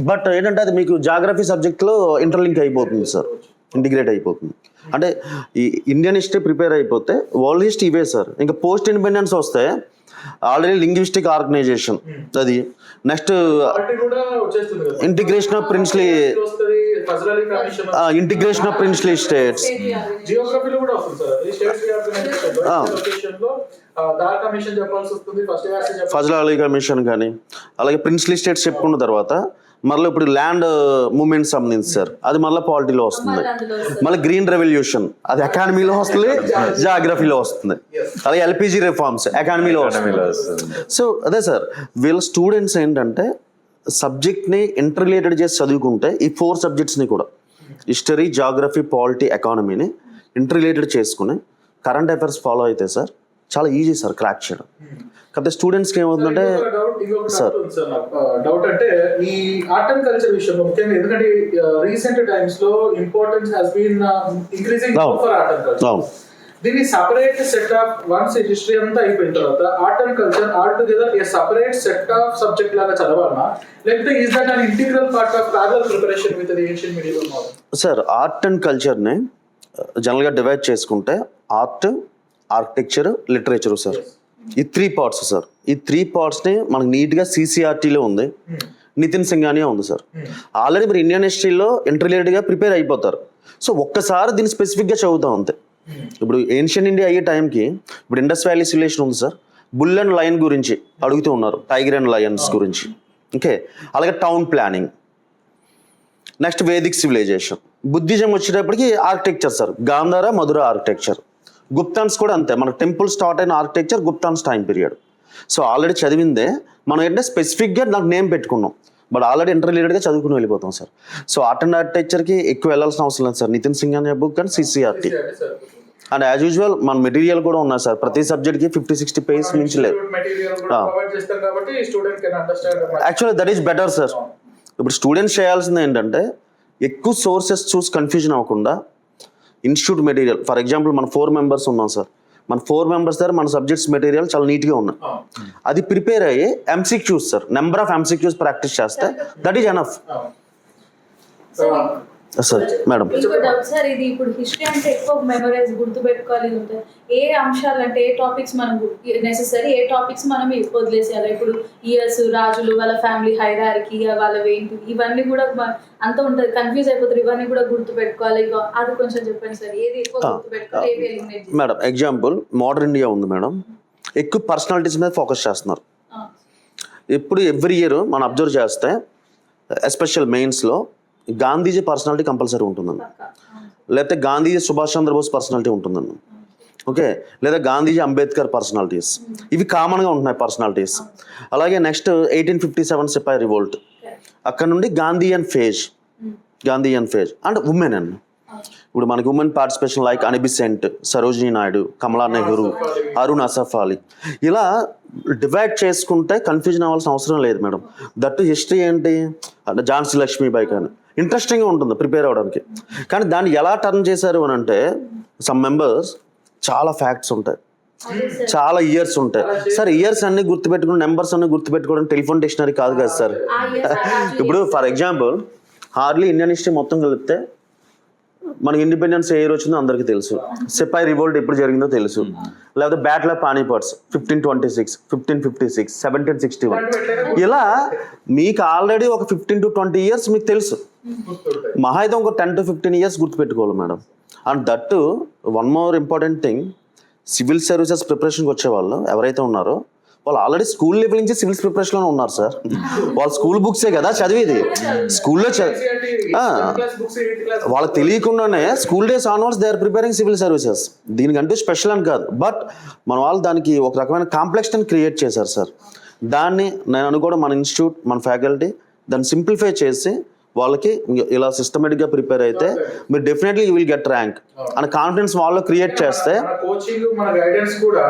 బట్ ఏంటంటే అది మీకు జాగ్రఫీ సబ్జెక్ట్లో ఇంటర్లింక్ అయిపోతుంది సార్, ఇంటిగ్రేట్ అయిపోతుంది. అంటే ఈ ఇండియన్ హిస్టరీ ప్రిపేర్ అయిపోతే వరల్డ్ హిస్టరీ ఇవే సార్. ఇంకా పోస్ట్ ఇండిపెండెన్స్ వస్తే ఆల్రెడీ లింగ్విస్టిక్ ఆర్గనైజేషన్, అది next integration of princely states, జియోగ్రఫీలో కూడా వస్తుంది సార్. ఫజల్ అలీ కమిషన్ కానీ, అలాగే ప్రిన్స్లీ స్టేట్స్ చెప్పుకున్న తర్వాత మళ్ళీ ఇప్పుడు ల్యాండ్ మూవ్మెంట్ సంబంధించి సార్, అది మళ్ళీ పాలిటీలో వస్తుంది. మళ్ళీ గ్రీన్ రెవల్యూషన్, అది ఎకానమీలో వస్తుంది, జాగ్రఫీలో వస్తుంది. అలాగే ఎల్పిజి రిఫార్మ్స్ ఎకానమీలో వస్తుంది. సో అదే సార్, వీళ్ళ స్టూడెంట్స్ ఏంటంటే సబ్జెక్ట్ని ఇంటర్ రిలేటెడ్ చేసి చదువుకుంటే ఈ 4 సబ్జెక్ట్స్ని కూడా హిస్టరీ, జాగ్రఫీ, పాలిటీ, ఎకానమీని ఇంటర్ రిలేటెడ్ చేసుకుని కరెంట్ అఫైర్స్ ఫాలో అయితే సార్ చాలా ఈజీ సార్ క్రాక్ చేయడం. కాకపోతే స్టూడెంట్స్కి ఏమవుతుందంటే సార్ డౌట్ అంటే ఈ ఆర్ట్ అండ్ కల్చర్ విషయంలో ముఖ్యంగా, ఎందుకంటే రీసెంట్ టైమ్స్ లో importance has been increasing for art and culture. దీన్ని separate set of once history అంతా అయిపోయిన తర్వాత art and culture all together a separate set of subject లాగా చదవాలన్నా, లేకపోతే is that an integral part of parallel preparation with the ancient medieval model? Sir art and కల్చర్ని జనరల్గా divide చేసుకుంటే art, architecture, literature sir, ఈ 3 parts sir. ఈ 3 పార్ట్స్ని మనకు నీట్గా సిసిఆర్టీలో ఉంది, నితిన్ సింఘానియా ఉంది సార్. ఆల్రెడీ మీరు ఇండియన్ హిస్టరీలో ఇంటర్మీడియట్గా ప్రిపేర్ అయిపోతారు. సో ఒక్కసారి దీన్ని స్పెసిఫిక్గా చదువుతాం అంతే. ఇప్పుడు ఏన్షియన్ ఇండియా అయ్యే టైంకి ఇప్పుడు ఇండస్ వ్యాలీ సివిలైజేషన్ ఉంది సార్, బుల్ అండ్ లయన్ గురించి అడుగుతూ ఉన్నారు, టైగర్ అండ్ లయన్స్ గురించి. ఓకే, అలాగే town planning, next Vedic civilisation. Buddhism వచ్చేటప్పటికి architecture sir, Gandhara, Mathura architecture. Guptans కూడా అంతే, మనకు టెంపుల్ స్టార్ట్ అయిన architecture Guptans time period. So already చదివిందే మనం ఏంటంటే స్పెసిఫిక్గా నాకు నేమ్ పెట్టుకున్నాం, బట్ ఆల్రెడీ ఇంటర్ రిలేటెడ్గా చదువుకుని వెళ్ళిపోతాం సార్. సో ఆర్ట్ అండ్ ఆర్కిటెక్చర్కి ఎక్కువ వెళ్ళాల్సిన అవసరం లేదు sir. Nitin Singhania book and CCRT. And as usual మన మెటీరియల్ కూడా ఉన్నాయి సార్, ప్రతి సబ్జెక్ట్కి 50-60 పేజెస్ మించి లేదు. Actually that is better sir. ఇప్పుడు స్టూడెంట్స్ చేయాల్సింది ఏంటంటే ఎక్కువ సోర్సెస్ చూసి కన్ఫ్యూజన్ అవ్వకుండా ఇన్స్టిట్యూట్ మెటీరియల్, ఫర్ ఎగ్జాంపుల్ మన 4 మెంబర్స్ ఉన్నాం సార్, మన 4 మెంబర్స్ దగ్గర మన సబ్జెక్ట్స్ మెటీరియల్ చాలా నీట్గా ఉన్నాయి, అది ప్రిపేర్ అయ్యి MCQs sir, number of MCQs practice చేస్తే that is enough sir. Madam ఇంకో డౌట్ సార్, ఇది ఇప్పుడు హిస్టరీ అంటే ఎక్కువ మెమరైజ్ గుర్తుపెట్టుకోవాలి ఉంటుంది. ఏ అంశాలు అంటే ఏ టాపిక్స్ మనం నెసెసరీ, ఏ టాపిక్స్ మనం వదిలేసేయాలి? ఇప్పుడు ఇయర్స్, రాజులు, వాళ్ళ ఫ్యామిలీ హైరార్కీ, వాళ్ళ ఏంటి, ఇవన్నీ కూడా అంత ఉంటుంది, కన్ఫ్యూజ్ అయిపోతారు. ఇవన్నీ కూడా గుర్తుపెట్టుకోవాలి. అది కొంచెం చెప్పండి సార్, ఏది ఎక్కువ గుర్తుపెట్టుకోవాలి, ఏది ఎలిమినేట్ చేయాలి? మేడం ఎగ్జాంపుల్ మోడర్న్ ఇండియా ఉంది మేడం, ఎక్కువ పర్సనాలిటీస్ మీద ఫోకస్ చేస్తున్నారు. ఇప్పుడు ఎవ్రీ ఇయర్ మనం అబ్జర్వ్ చేస్తే ఎస్పెషల్ మెయిన్స్లో గాంధీజీ పర్సనాలిటీ కంపల్సరీ ఉంటుందండి, లేకపోతే గాంధీజీ సుభాష్ చంద్రబోస్ పర్సనాలిటీ ఉంటుందండి. ఓకే, లేదా గాంధీజీ అంబేద్కర్ పర్సనాలిటీస్, ఇవి కామన్గా ఉంటున్నాయి పర్సనాలిటీస్. అలాగే నెక్స్ట్ 1857 సిపాయి రివోల్ట్, అక్కడ నుండి గాంధీయన్ ఫేజ్ అండ్ ఉమెన్ అండి. ఇప్పుడు మనకి ఉమెన్ పార్టిసిపేషన్ లైక్ అని బెసెంట్, సరోజినీ నాయుడు, కమలా నెహ్రూ, అరుణ్ అసఫ్ అలీ, ఇలా డివైడ్ చేసుకుంటే కన్ఫ్యూజన్ అవ్వాల్సిన అవసరం లేదు మేడం. దట్ హిస్టరీ ఏంటి అంటే ఝాన్సీ లక్ష్మీబాయి కానీ ఇంట్రెస్టింగ్గా ఉంటుంది ప్రిపేర్ అవ్వడానికి. కానీ దాన్ని ఎలా టర్న్ చేశారు అని అంటే సమ్ మెంబర్స్ చాలా ఫ్యాక్ట్స్ ఉంటాయి, చాలా ఇయర్స్ ఉంటాయి సార్. ఇయర్స్ అన్ని గుర్తుపెట్టుకుని నెంబర్స్ అన్ని గుర్తుపెట్టుకోవడం టెలిఫోన్ డిక్షనరీ కాదు కదా సార్. ఇప్పుడు for example hardly Indian history మొత్తం కలిపితే మనకి ఇండిపెండెన్స్ ఏ ఇయర్ వచ్చిందో అందరికీ తెలుసు, సిపాయి రివోల్ట్ ఎప్పుడు జరిగిందో తెలుసు, లేకపోతే బ్యాటిల్ ఆఫ్ పానీపట్స్ 1526, 1556, 1761, ఇలా మీకు ఆల్రెడీ ఒక 15 to 20 ఇయర్స్ మీకు తెలుసు. మహా అయితే ఒక 10 to 15 ఇయర్స్ గుర్తుపెట్టుకోవాలి madam. And that one more important thing, civil services ప్రిపరేషన్కి వచ్చే వాళ్ళు ఎవరైతే ఉన్నారో వాళ్ళు ఆల్రెడీ స్కూల్ లెవెల్ నుంచి సివిల్స్ ప్రిపరేషన్లో ఉన్నారు సార్. వాళ్ళు స్కూల్ బుక్సే కదా చదివేది, స్కూల్లో వాళ్ళకి తెలియకుండానే school days onwards they are preparing civil services. దీనికంటూ స్పెషల్ అని కాదు, బట్ మన వాళ్ళు దానికి ఒక రకమైన కాంప్లెక్సిటీని క్రియేట్ చేశారు సార్. దాన్ని నేను అనుకోవడం మన ఇన్స్టిట్యూట్, మన ఫ్యాకల్టీ దాన్ని సింప్లిఫై చేసి వాళ్ళకి ఇలా సిస్టమేటిక్గా ప్రిపేర్ అయితే మీరు definitely you will get rank అని కాన్ఫిడెన్స్ వాళ్ళు క్రియేట్ చేస్తే. కోచింగ్ మన గైడెన్స్ కూడా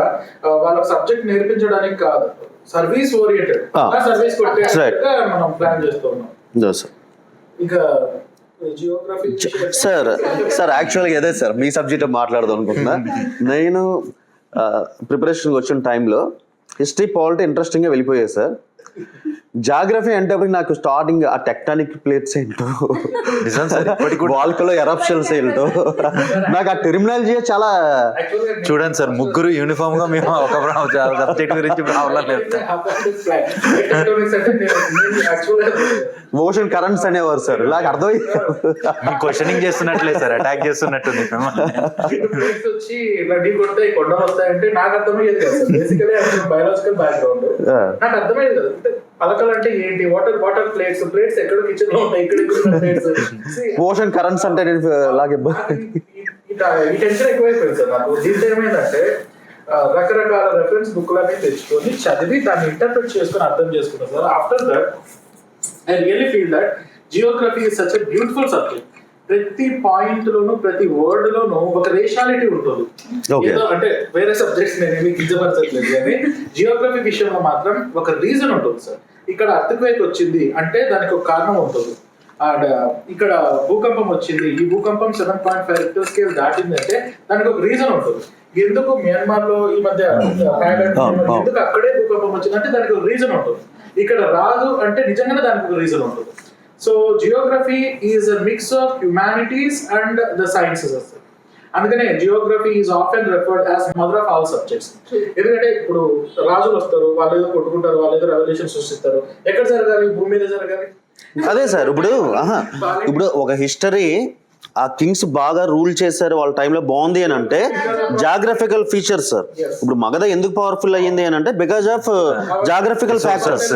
వాళ్ళకి సబ్జెక్ట్ నేర్పించడానికి కాదు, సర్వీస్ ఓరియంటెడ్, సర్వీస్ కొట్టేట్టుగా మనం ప్లాన్ చేస్తున్నాం. ఇంకా జియోగ్రఫీ సార్ యాక్చువల్గా అదే సార్ మీ సబ్జెక్ట్ మాట్లాడదాం అనుకుంటున్నా. నేను ప్రిపరేషన్కి వచ్చిన టైంలో హిస్టరీ పాలిటీ ఇంట్రెస్టింగ్గా వెళ్ళిపోయాయి సార్. జాగ్రఫీ అంటే నాకు స్టార్టింగ్ ఆ టెక్టానిక్ ప్లేట్స్ ఏంటో, వాల్కలో ఎరప్షన్స్ ఏంటో, నాకు ఆ టెర్మినాలజీ చాలా. చూడండి సార్, ముగ్గురు యూనిఫామ్ గా మేము ఒక సబ్జెక్ట్ గురించి ప్రాబ్లం లేదు. ఓషన్ కరెంట్స్ అనేవారు సార్, నాకు అర్థమైంది. మీకు క్వశ్చనింగ్ చేస్తున్నట్లే సార్, అటాక్ చేస్తున్నట్టుంది. వచ్చి నడి కొడితే కొండ వస్తాయంటే నాకు అర్థమయ్యేది కదా సార్. బేసికలీ బయాలజికల్ బ్యాక్గ్రౌండ్ నాకు అర్థమయ్యేది కదా. పలకలు అంటే ఏంటి, వాటర్ ప్లేట్స్ ఎక్కడ కిచెన్ లో ఉంటాయి, ఇక్కడ ప్లేట్స్, ఓషన్ కరెంట్స్ అంటే లాగే ఈ టెన్షన్ ఎక్కువైపోయింది సార్ నాకు. దీంట్లో ఏమైందంటే రకరకాల రెఫరెన్స్ బుక్లన్నీ తెచ్చుకొని చదివి దాన్ని ఇంటర్ప్రిట్ చేసుకొని అర్థం చేసుకున్నాను sir. After that I really feel that Geography is such a beautiful subject. ప్రతి పాయింట్ లోను, ప్రతి వర్డ్ లోను ఒక రేషాలిటీ ఉంటుంది. ఏదో అంటే వేరే సబ్జెక్ట్స్ నేను ఏమి కించపరచట్లేదు, కానీ జియోగ్రఫీ విషయంలో మాత్రం ఒక రీజన్ ఉంటుంది సార్. ఇక్కడ అర్త్క్వేక్ వచ్చింది అంటే దానికి ఒక కారణం ఉంటుంది. అండ్ ఇక్కడ భూకంపం వచ్చింది, ఈ భూకంపం 7.5 రిక్టర్ స్కేల్ దాటిందంటే దానికి ఒక రీజన్ ఉంటుంది. ఎందుకు మియాన్మార్ లో ఈ మధ్య ఎందుకు అక్కడే భూకంపం వచ్చిందంటే దానికి ఒక రీజన్ ఉంటుంది. ఇక్కడ రాదు అంటే నిజంగానే దానికి ఒక రీజన్ ఉంటుంది. So geography is a mix of humanities and the sciences. అందుకనే geography is often referred as mother of all subjects. ఎందుకంటే ఇప్పుడు రాజులు వస్తారు, వాళ్ళు ఏదో కొట్టుకుంటారు, వాళ్ళు ఏదో రెవల్యూషన్ సృష్టిస్తారు. ఎక్కడ జరగాలి? భూమి మీద జరగాలి. అదే సార్, ఇప్పుడు ఒక హిస్టరీ ఆ కింగ్స్ బాగా రూల్ చేశారు, వాళ్ళ టైంలో బాగుంది అని అంటే జాగ్రఫికల్ ఫీచర్స్ సార్. ఇప్పుడు మగధ ఎందుకు పవర్ఫుల్ అయ్యింది అని అంటే because of geographical factors.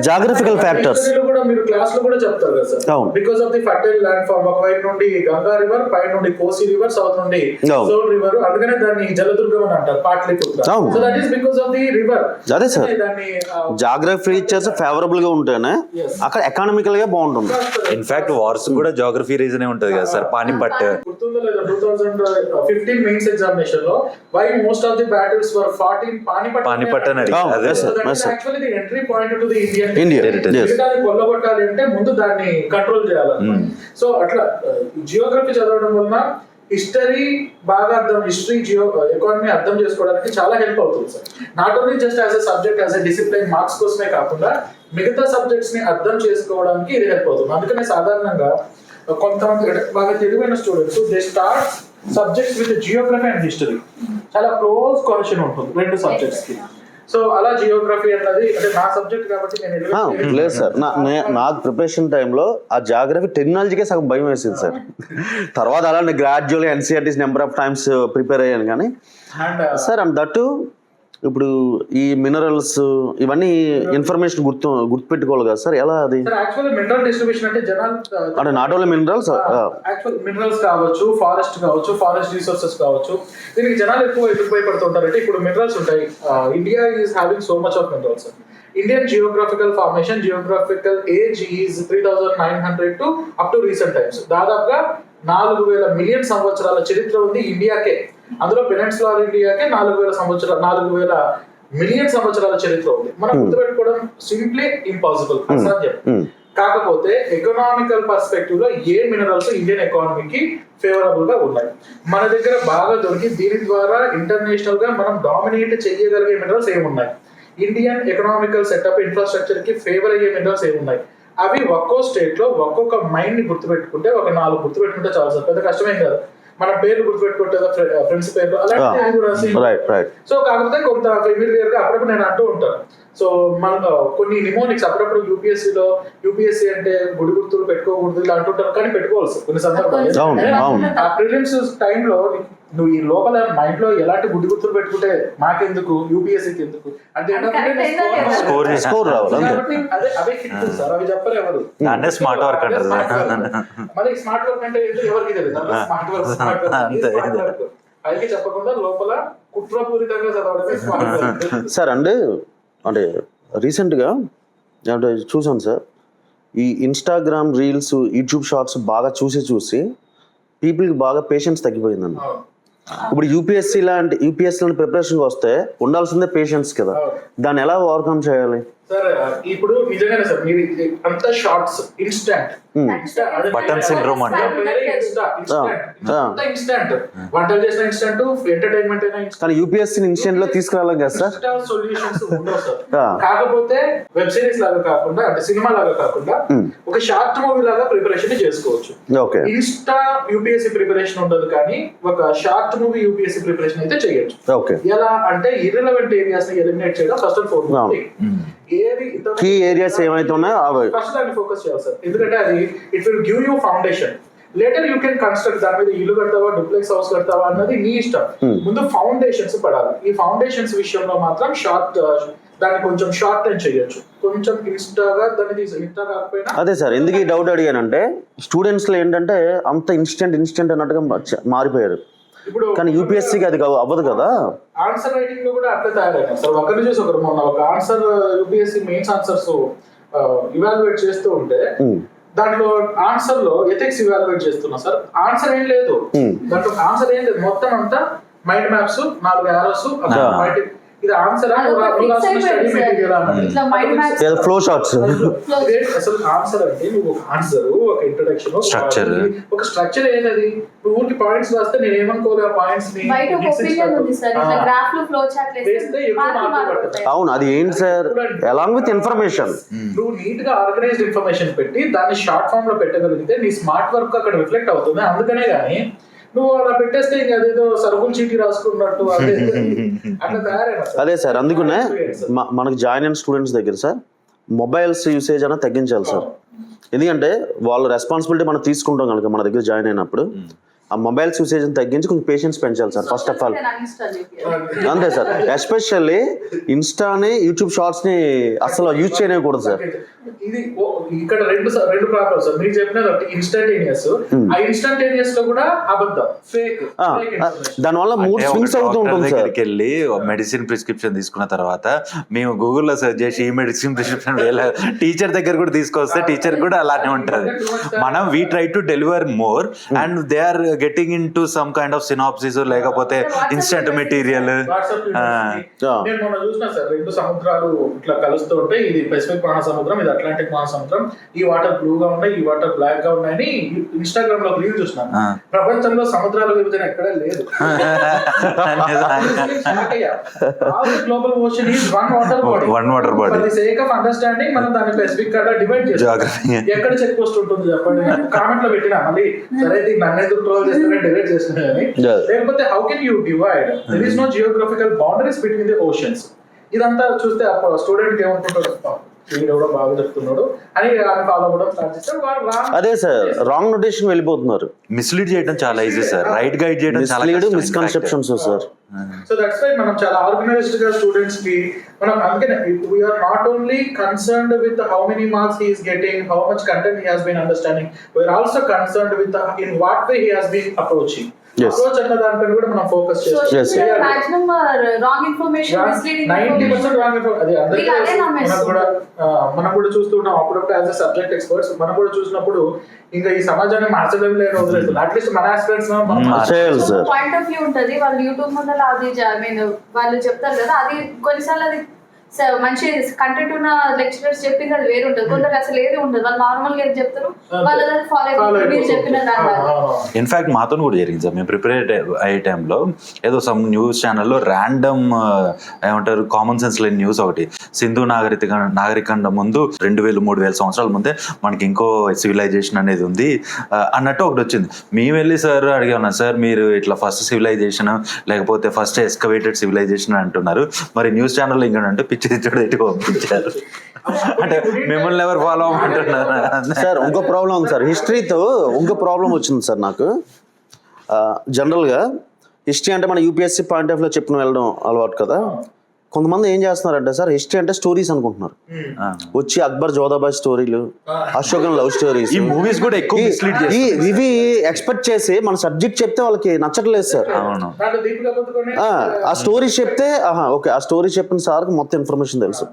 Geographical factors మీరు క్లాస్ లో కూడా చెప్తారు కదా sir. Because of the fertile landform, ఒక వైపు నుండి గంగా రివర్, పై నుండి కోసి రివర్, సౌత్ నుండి సోన్ రివర్, అందుకనే దాన్ని జలదుర్గం అని అంటారు, Pataliputra. So that is because of the river. అదే సార్, జాగ్రఫీ ఫీచర్స్ ఫేవరబుల్ గా ఉంటేనే అక్కడ ఎకానమికల్ గా బాగుంటుంది. ఇన్ఫాక్ట్ వార్స్ కూడా జాగ్రఫీ రీజన్ ఉంటది కదా సార్. పానిపట్ గుర్తుందో లేదా 2015 మెయిన్స్ ఎగ్జామినేషన్ లో why most of the battles were fought in Panipat అని అడిగారు. Actually the entry point to the Indian territory. దాన్ని కొల్లగొట్టాలి అంటే ముందు దాన్ని కంట్రోల్ చేయాలి. సో అట్లా జియోగ్రఫీ చదవడం వలన హిస్టరీ బాగా హిస్టరీ ఎకానమీ అర్థం చేసుకోవడానికి చాలా హెల్ప్ అవుతుంది sir. Not only just as a subject, as a discipline, marks కోసమే కాకుండా మిగతా సబ్జెక్ట్స్ ని అర్థం చేసుకోవడానికి ఇది హెల్ప్ అవుతుంది. అందుకనే సాధారణంగా కొంతమంది బాగా తెలివైన students they start subjects with Geography and history. చాలా క్లోజ్ కనెక్షన్ ఉంటుంది రెండు సబ్జెక్ట్స్ కి. సో అలా జియోగ్రఫీ అన్నది అంటే నా సబ్జెక్ట్ కాబట్టి నేను లేదు సార్. నాకు ప్రిపరేషన్ టైంలో ఆ జాగ్రఫీ టెక్నాలజీకే సగం భయం వేసింది సార్. తర్వాత అలానే gradual NCERTs number of times prepare అయ్యాను. కానీ సార్ అండ్ దట్టు ఇప్పుడు ఈ మినరల్స్ ఇవన్నీ ఇన్ఫర్మేషన్ గుర్తుపెట్టుకోవాలి కదా సార్. ఎలా అది యాక్చువల్లీ మినరల్ డిస్ట్రిబ్యూషన్ అంటే జనాలు అంటే not only minerals, actual minerals కావచ్చు, ఫారెస్ట్ కావచ్చు, ఫారెస్ట్ రిసోర్సెస్ కావచ్చు, దీనికి జనాలు ఎక్కువ ఎందుకు భయపడుతుంటారు అంటే ఇప్పుడు మినరల్స్ ఉంటాయి. India is having so much of minerals. Indian geographical formation, geographical age is 3900 to up to recent times. దాదాపుగా 4000 మిలియన్ సంవత్సరాల చరిత్ర ఉంది ఇండియాకే. అందులో పెనిన్సులార్ ఇండియాకే 4000 మిలియన్ సంవత్సరాల చరిత్ర ఉంది. మనం గుర్తుపెట్టుకోవడం సింప్లీ ఇంపాసిబుల్, అసాధ్యం. కాకపోతే ఎకనామికల్ పర్స్పెక్టివ్ లో ఏ మినరల్స్ ఇండియన్ ఎకానమీకి ఫేవరబుల్ గా ఉన్నాయి, మన దగ్గర బాగా దొరికి దీని ద్వారా ఇంటర్నేషనల్ గా మనం డామినేట్ చేయగలిగే మినరల్స్ ఏమున్నాయి, ఇండియన్ ఎకనామికల్ సెటప్ ఇన్ఫ్రాస్ట్రక్చర్ కి ఫేవర్ అయ్యే మినరల్స్ ఏమున్నాయి, అవి ఒక్కో స్టేట్ లో ఒక్కొక్క మైండ్ ని గుర్తుపెట్టుకుంటే ఒక 4 గుర్తుపెట్టుకుంటే చాలా సార్, పెద్ద కష్టమేం కాదు. మన పేర్లు గుర్తుపెట్టుకుంటే ఫ్రెండ్స్ పేర్లు అలాంటి కూడా. సో కాకపోతే కొంత ఫెమిలియర్ గా అప్పుడప్పుడు నేను అంటూ ఉంటాను, సో మన కొన్ని నిమోనిక్స్ అప్పుడప్పుడు యూపీఎస్సీ అంటే గుడి గుర్తులు పెట్టుకోకూడదు ఇలా అంటుంటారు, కానీ పెట్టుకోవాలి సార్ కొన్ని సందర్భాలు. అవును. ఆ ప్రిలిమ్స్ టైంలో నువ్వు ఈ లోపల మైండ్ లో ఎలాంటి గుడి గుర్తులు పెట్టుకుంటే మాకెందుకు, యూపీఎస్సీకి ఎందుకు అంటే స్కోర్ రావాలి అంతే. కాబట్టి అవే హిట్ సార్, అవి చెప్పరు ఎవరు. అంటే స్మార్ట్ వర్క్ అంటారు. మళ్ళీ స్మార్ట్ వర్క్ అంటే ఏంటో ఎవరికి తెలియదు. స్మార్ట్ వర్క్ అయితే చెప్పకుండా లోపల కుట్రపూరితంగా చదవడమే స్మార్ట్ వర్క్. సార్ అంటే రీసెంట్గా అంటే చూసాను సార్, ఈ ఇన్స్టాగ్రామ్ రీల్స్, యూట్యూబ్ షార్ట్స్ బాగా చూసి పీపుల్కి బాగా పేషెన్స్ తగ్గిపోయిందండి. ఇప్పుడు యూపీఎస్సీ లాంటి ప్రిపరేషన్కి వస్తే ఉండాల్సిందే పేషెన్స్ కదా, దాన్ని ఎలా ఓవర్కమ్ చేయాలి? సార్ ఇప్పుడు నిజంగానే సార్ మీరు అంతా షార్ట్స్ ఇన్స్టంట్ బటన్ సిండ్రోమ్ అంటాం. ఇన్స్టంట్ వంటలు చేసిన ఇన్స్టంట్, ఎంటర్టైన్మెంట్ అయినా కానీ యూపీఎస్సీ ఇన్స్టెంట్ లో తీసుకురావాలి కదా సార్. సొల్యూషన్స్ ఉండవు సార్. కాకపోతే వెబ్ సిరీస్ లాగా కాకుండా అంటే సినిమా లాగా కాకుండా ఒక షార్ట్ మూవీ లాగా ప్రిపరేషన్ చేసుకోవచ్చు. ఓకే. ఇన్స్టా యూపీఎస్సీ ప్రిపరేషన్ ఉండదు, కానీ ఒక షార్ట్ మూవీ యూపీఎస్సీ ప్రిపరేషన్ అయితే చేయొచ్చు. ఓకే. ఎలా అంటే ఇర్రెలవెంట్ ఏరియాస్ ని ఎలిమినేట్ చేయడం first and foremost. Key areas ఏమైతే ఉన్నాయో అవి ఫస్ట్ దాన్ని ఫోకస్ చేయాలి సార్, ఎందుకంటే అది it will give you foundation. Later you can construct, దాని మీద ఇల్లు కడతావా, డూప్లెక్స్ హౌస్ కడతావా అన్నది నీ ఇష్టం. ముందు ఫౌండేషన్స్ పడాలి. ఈ ఫౌండేషన్స్ విషయంలో మాత్రం దాన్ని కొంచెం షార్ట్ టైం చేయొచ్చు, కొంచెం ఇన్స్టాగా దాన్ని ఇన్స్టా కాకపోయినా. అదే సార్, ఎందుకు ఈ డౌట్ అడిగానంటే స్టూడెంట్స్ లో ఏంటంటే అంత ఇన్స్టెంట్ అన్నట్టుగా మారిపోయారు. ఇప్పుడు కానీ యూపీఎస్సీకి అది అవ్వదు కదా. ఆన్సర్ రైటింగ్ లో కూడా అట్లా తయారైనా సార్. ఒకరిని చూసి ఒకరు మొన్న ఒక answer UPSC mains answers evaluate చేస్తూ ఉంటే దాంట్లో ఆన్సర్ లో ఎథిక్స్ ఇవాల్యుయేట్ చేస్తున్నా సార్. ఆన్సర్ ఏం లేదు దాంట్లో, ఆన్సర్ ఏం లేదు, మొత్తం అంతా మైండ్ మ్యాప్స్, 4 యారోస్, ఇది ఆన్సర్ ఫ్లో షార్ట్స్. అసలు ఆన్సర్ అంటే నువ్వు ఒక ఆన్సర్, ఒక ఇంట్రడక్షన్, ఒక స్ట్రక్చర్ ఏదది, నువ్వు ఊరికి పాయింట్స్ రాస్తే నేను ఏమనుకోలే ఆ పాయింట్స్ ని. అవును, అది ఏంటి సార్, అలాంగ్ విత్ ఇన్ఫర్మేషన్ నువ్వు నీట్ గా ఆర్గనైజ్డ్ ఇన్ఫర్మేషన్ పెట్టి దాన్ని షార్ట్ ఫామ్ లో పెట్టగలిగితే నీ స్మార్ట్ వర్క్ అక్కడ రిఫ్లెక్ట్ అవుతుంది. అందుకనే గానీ నువ్వు అలా పెట్టేస్తే ఇంకా అదేదో సరుకులు చీటీ రాసుకున్నట్టు అట్లా తయారైనా. అదే సార్, అందుకనే మనకు జాయిన్ అయిన స్టూడెంట్స్ దగ్గర సార్ మొబైల్స్ యూసేజ్ అనేది తగ్గించాలి సార్. ఎందుకంటే వాళ్ళ రెస్పాన్సిబిలిటీ మనం తీసుకుంటాం కనుక మన దగ్గర జాయిన్ అయినప్పుడు ఆ మొబైల్స్ యూసేజ్ తగ్గించి కొంచెం పేషెన్స్ పెంచాలి సార్ ఫస్ట్ ఆఫ్ ఆల్. అంతే సార్, ఎస్పెషల్లీ ఇన్స్టాని, యూట్యూబ్ షార్ట్స్ ని అసలు యూజ్ చేయకూడదు సార్. ఇది ఇక్కడ రెండు ప్రాబ్లమ్స్ సార్. మీరు చెప్పినది ఇన్స్టంటేనియస్, ఆ ఇన్స్టంటేనియస్ లో కూడా అబద్ధం, ఫేక్. దానివల్ల మూడ్ స్వింగ్స్ అవుతూ ఉంటుంది సార్. దగ్గరికి వెళ్ళి మెడిసిన్ ప్రిస్క్రిప్షన్ తీసుకున్న తర్వాత మేము గూగుల్లో సెర్చ్ చేసి ఈ మెడిసిన్ ప్రిస్క్రిప్షన్ టీచర్ దగ్గర కూడా తీసుకొస్తే టీచర్ కూడా అలానే ఉంటుంది. మనం we try to deliver more and they are getting into some kind of synopsis లేకపోతే ఇన్స్టెంట్ మెటీరియల్. నేను మొన్న చూసిన సార్, 2 సముద్రాలు ఇట్లా కలుస్తూ ఉంటే ఇది పెసిఫిక్ మహాసముద్రం, ఇది అట్లాంటిక్ మహాసముద్రం, ఈ వాటర్ బ్లూ గా ఉన్నాయి, ఈ వాటర్ బ్లాక్ గా ఉన్నాయని ఇన్స్టాగ్రామ్ లో రీల్ చూసినాను. ప్రపంచంలో సముద్రాల విభజన ఎక్కడా లేదు. Global ocean is one water body. For the sake of understanding మనం దాన్ని పెసిఫిక్ గా డివైడ్ చేస్తాం. ఎక్కడ చెక్ పోస్ట్ ఉంటుంది చెప్పండి, కామెంట్ లో పెట్టినా మళ్ళీ సరే నన్ను ఎందుకు ట్రోల్ చేస్తారని డివైడ్ చేస్తున్నా కానీ, లేకపోతే how can you divide, there is no geographical boundaries between the oceans. ఇదంతా చూస్తే స్టూడెంట్ కి ఏమనుకుంటాడు, బాగా చెప్తున్నాడు అని ఫాలో అవ్వడం స్టార్ట్ చేస్తారు. అదే సార్, రాంగ్ నోటేషన్ వెళ్ళిపోతున్నారు. మిస్లీడ్ చేయడం చాలా ఈజీ సార్, రైట్ గైడ్ చేయడం చాలా misconceptions sir. So that's why మనం చాలా ఆర్గనైజ్డ్ గా స్టూడెంట్స్ కి మనం అందుకనే we are not only concerned with how many marks he is getting, how much content he has been understanding, we are also concerned with in what way he has been approaching. Approach అన్న దానిపై కూడా మనం focus చేస్తాం. Maximum wrong information, misleading 90% wrong information. అది అందరికీ మనం కూడా చూస్తూ ఉన్నాం. అప్పుడప్పుడు యాజ్ ఎ సబ్జెక్ట్ ఎక్స్పర్ట్స్ మనం కూడా చూసినప్పుడు ఇంకా ఈ సమాజాన్ని మార్చడం లేదు వదిలేదు. అట్లీస్ట్ మన ఆస్పిరెంట్స్ పాయింట్ ఆఫ్ వ్యూ ఉంటది. వాళ్ళు యూట్యూబ్ ముందర అది వాళ్ళు చెప్తారు కదా, అది కొన్నిసార్లు అది మంచి కంటెంట్ ఉన్న లెక్చరర్స్ చెప్పింది అది వేరు ఉంటుంది. కొందరు అసలు ఏది ఉండదు, వాళ్ళు నార్మల్ గా ఏది చెప్తారు వాళ్ళు దాన్ని ఫాలో అయిపోతారు మీరు చెప్పిన దాని. ఇన్ఫాక్ట్ మాతో కూడా జరిగింది సార్. మేము ప్రిపేర్ అయ్యే టైంలో ఏదో సమ్ న్యూస్ ఛానల్లో ర్యాండమ్ ఏమంటారు కామన్ సెన్స్ లేని న్యూస్ ఒకటి, సింధు నాగరికండ ముందు 2000-3000 సంవత్సరాల ముందే మనకి ఇంకో సివిలైజేషన్ అనేది ఉంది అన్నట్టు ఒకటి వచ్చింది. మేము వెళ్ళి సార్ అడిగాను, సార్ మీరు ఇట్లా ఫస్ట్ సివిలైజేషన్ లేకపోతే ఫస్ట్ ఎస్కవేటెడ్ సివిలైజేషన్ అంటున్నారు, మరి న్యూస్ ఛానల్లో ఇంకా అంటే చూడు ఇటు పంపించారు అంటే మిమ్మల్ని ఎవరు ఫాలో అవ్వమంటున్నారు సార్ ఇంకో ప్రాబ్లం ఉంది సార్, హిస్టరీతో ఇంకో ప్రాబ్లం వచ్చింది సార్ నాకు. జనరల్గా హిస్టరీ అంటే మన యూపీఎస్సీ పాయింట్ ఆఫ్ వ్యూలో చెప్పిన వెళ్ళడం అలవాటు కదా. కొంతమంది ఏం చేస్తున్నారంటే సార్, హిస్టరీ అంటే స్టోరీస్ అనుకుంటున్నారు. వచ్చి అక్బర్ జోధాబాయ్ స్టోరీలు, అశోకన్ లవ్ స్టోరీస్, ఈ మూవీస్ కూడా ఎక్కువ mislead చేస్తున్నాయి. ఇవి ఎక్స్పెక్ట్ చేసి మన సబ్జెక్ట్ చెప్తే వాళ్ళకి నచ్చట్లేదు సార్. అవును ఆ స్టోరీస్ చెప్తే ఓకే, ఆ స్టోరీ చెప్పిన సార్ మొత్తం ఇన్ఫర్మేషన్ తెలుసు.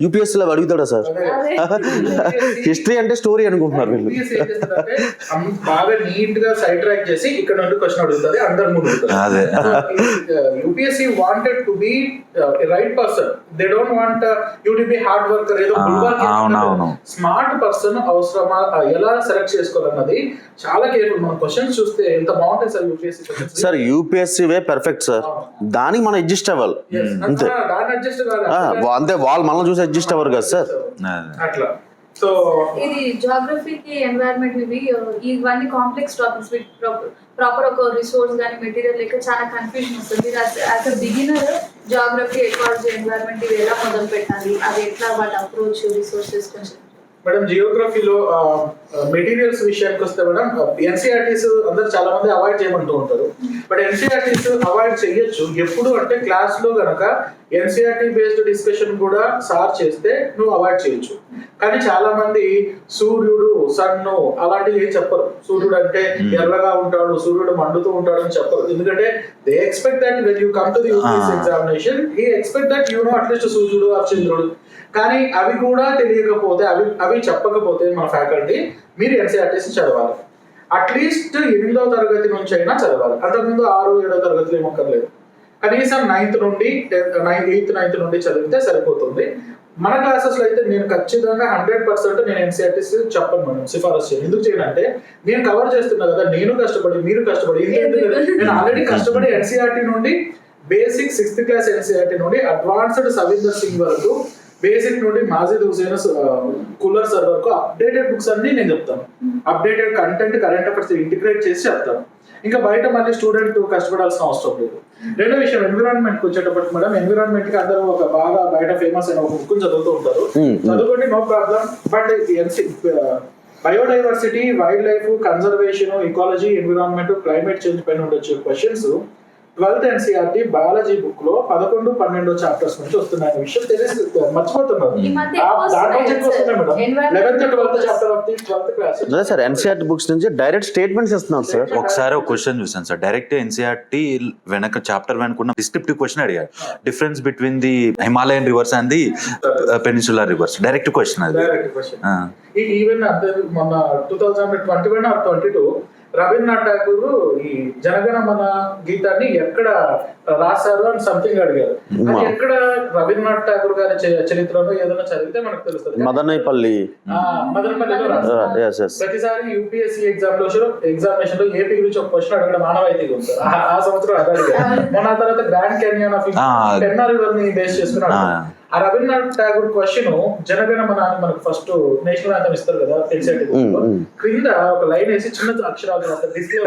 యూపీఎస్సీలో అడుగుతాడా సార్? హిస్టరీ అంటే స్టోరీ అనుకుంటున్నారు వీళ్ళు. బాగా నీట్ గా సైడ్ ట్రాక్ చేసి ఇక్కడ నుండి క్వశ్చన్ అడుగుతుంది, అందరు ముందు అదే UPSC wanted to be right person. They don't want you to be hard worker, ఏదో స్మార్ట్ పర్సన్ అవసరమా, ఎలా సెలెక్ట్ చేసుకోవాలన్నది చాలా కేర్ఫుల్. మన క్వశ్చన్స్ చూస్తే ఎంత బాగుంటాయి సార్ యూపీఎస్సీ. సార్ యూపీఎస్సీ వే పర్ఫెక్ట్ సార్, దానికి మనం అడ్జస్ట్ అవ్వాలి అంతే. దాన్ని అడ్జస్ట్ అంతే, వాళ్ళు మనం చూసి అడ్జస్ట్ అవ్వరు కదా సార్. అట్లా. సో ఇది జాగ్రఫీకి ఎన్వైరన్మెంట్ ఇవన్నీ కాంప్లెక్స్ టాపిక్స్, ప్రాపర్ ఒక రిసోర్స్ కానీ మెటీరియల్ లేక చాలా కన్ఫ్యూజన్ వస్తుంది. మీరు as a beginner geography, ecology, environment ఇవి ఎలా మొదలు పెట్టాలి, అది ఎట్లా వాటి అప్రోచ్, రిసోర్సెస్ కొంచెం. మేడం జియోగ్రఫీలో మెటీరియల్స్ విషయానికి వస్తే మేడం ఎన్సీఆర్టీస్ అందరు చాలా మంది అవాయిడ్ చేయమంటూ ఉంటారు. బట్ ఎన్సీఆర్టీస్ అవాయిడ్ చేయొచ్చు ఎప్పుడు అంటే క్లాస్ లో గనక ఎన్సీఆర్టీ బేస్డ్ డిస్కషన్ కూడా సార్ చేస్తే నువ్వు అవాయిడ్ చేయొచ్చు. కానీ చాలా మంది సూర్యుడు, సన్ను అలాంటివి ఏం చెప్పరు. సూర్యుడు అంటే ఎర్రగా ఉంటాడు, సూర్యుడు మండుతూ ఉంటాడు అని చెప్పరు. ఎందుకంటే they expect that when you come to the UPSC examination he expect that you know at least సూర్యుడు ఆర్ చంద్రుడు. కానీ అవి కూడా తెలియకపోతే, అవి చెప్పకపోతే మన ఫ్యాకల్టీ మీరు ఎన్సీఆర్టీసీ చదవాలి. అట్లీస్ట్ 8వ తరగతి నుంచి అయినా చదవాలి. అంతకుముందు 6, 7వ తరగతిలో ఏమక్కర్లేదు. కనీసం 9th నుండి 8th, 9th నుండి చదివితే సరిపోతుంది. మన క్లాసెస్ లో అయితే నేను ఖచ్చితంగా 100% నేను ఎన్సీఆర్టీసీ చెప్పను మేడం, సిఫారసు చేయను. ఎందుకు చేయనంటే నేను కవర్ చేస్తున్నా కదా, నేను కష్టపడి మీరు కష్టపడి, నేను ఆల్రెడీ కష్టపడి ఎన్సీఆర్టీ నుండి బేసిక్ 6th క్లాస్ ఎన్సీఆర్టీ నుండి అడ్వాన్స్డ్ సవీందర్ సింగ్ వరకు, బేసిక్ నుండి మాజిద్ హుసేన్ కూలర్ సర్ వరకు అప్డేటెడ్ బుక్స్ అన్ని నేను చెప్తాను. Updated content, current affairs integrate చేసి చెప్తాను. ఇంకా బయట మళ్ళీ స్టూడెంట్ కష్టపడాల్సిన అవసరం లేదు. రెండో విషయం ఎన్విరాన్మెంట్ వచ్చేటప్పటికి మేడం, ఎన్విరాన్మెంట్ కి అందరూ ఒక బాగా బయట ఫేమస్ అయిన ఒక బుక్ చదువుతూ ఉంటారు. చదువుకోండి, no problem. But biodiversity, wildlife, conservation, ecology, environment, climate change పైన వచ్చే questions 12th NCERT biology book లో 11, 12 చాప్టర్స్ నుంచి వస్తున్నాయి విషయం తెలిసి మర్చిపోతున్నారు. అదే సార్, ఎన్సీఆర్టీ బుక్స్ నుంచి డైరెక్ట్ స్టేట్మెంట్స్ ఇస్తున్నారు సార్. ఒకసారి ఒక క్వశ్చన్ చూసాను సార్, డైరెక్ట్ ఎన్సీఆర్టీ వెనక చాప్టర్ వెనుకున్న డిస్క్రిప్టివ్ క్వశ్చన్ అడిగారు, difference between the Himalayan reverse and the peninsular reverse. Direct question అది. ఈవెన్ మొన్న 2021 or 22 రవీంద్రనాథ్ ఠాగూర్ ఈ జనగణమన గీతాన్ని ఎక్కడ రాశారు అని సంథింగ్ అడిగారు. అది ఎక్కడ రవీంద్రనాథ్ ఠాగూర్ గారి చరిత్రలో ఏదైనా చదివితే మనకు తెలుస్తుంది. మదనపల్లిలో రాశారు. ప్రతిసారి యూపీఎస్సీ ఎగ్జామినేషన్ లో ఏపీ గురించి ఒక క్వశ్చన్ అడగడం ఆనవాయితీగా ఉంది. ఆ సంవత్సరం అది అడిగారు. మొన్న తర్వాత grand canyon of Penna river ని బేస్ చేసుకుని అడిగారు. ఆ రవీంద్రనాథ్ ఠాగూర్ క్వశ్చన్ జనగణమన అని మనకు ఫస్ట్ నేషనల్ యాంథమ్ ఇస్తారు కదా, ఎన్సీఆర్టీ క్రింద ఒక లైన్ వేసి చిన్న అక్షరాలు డిస్ప్లే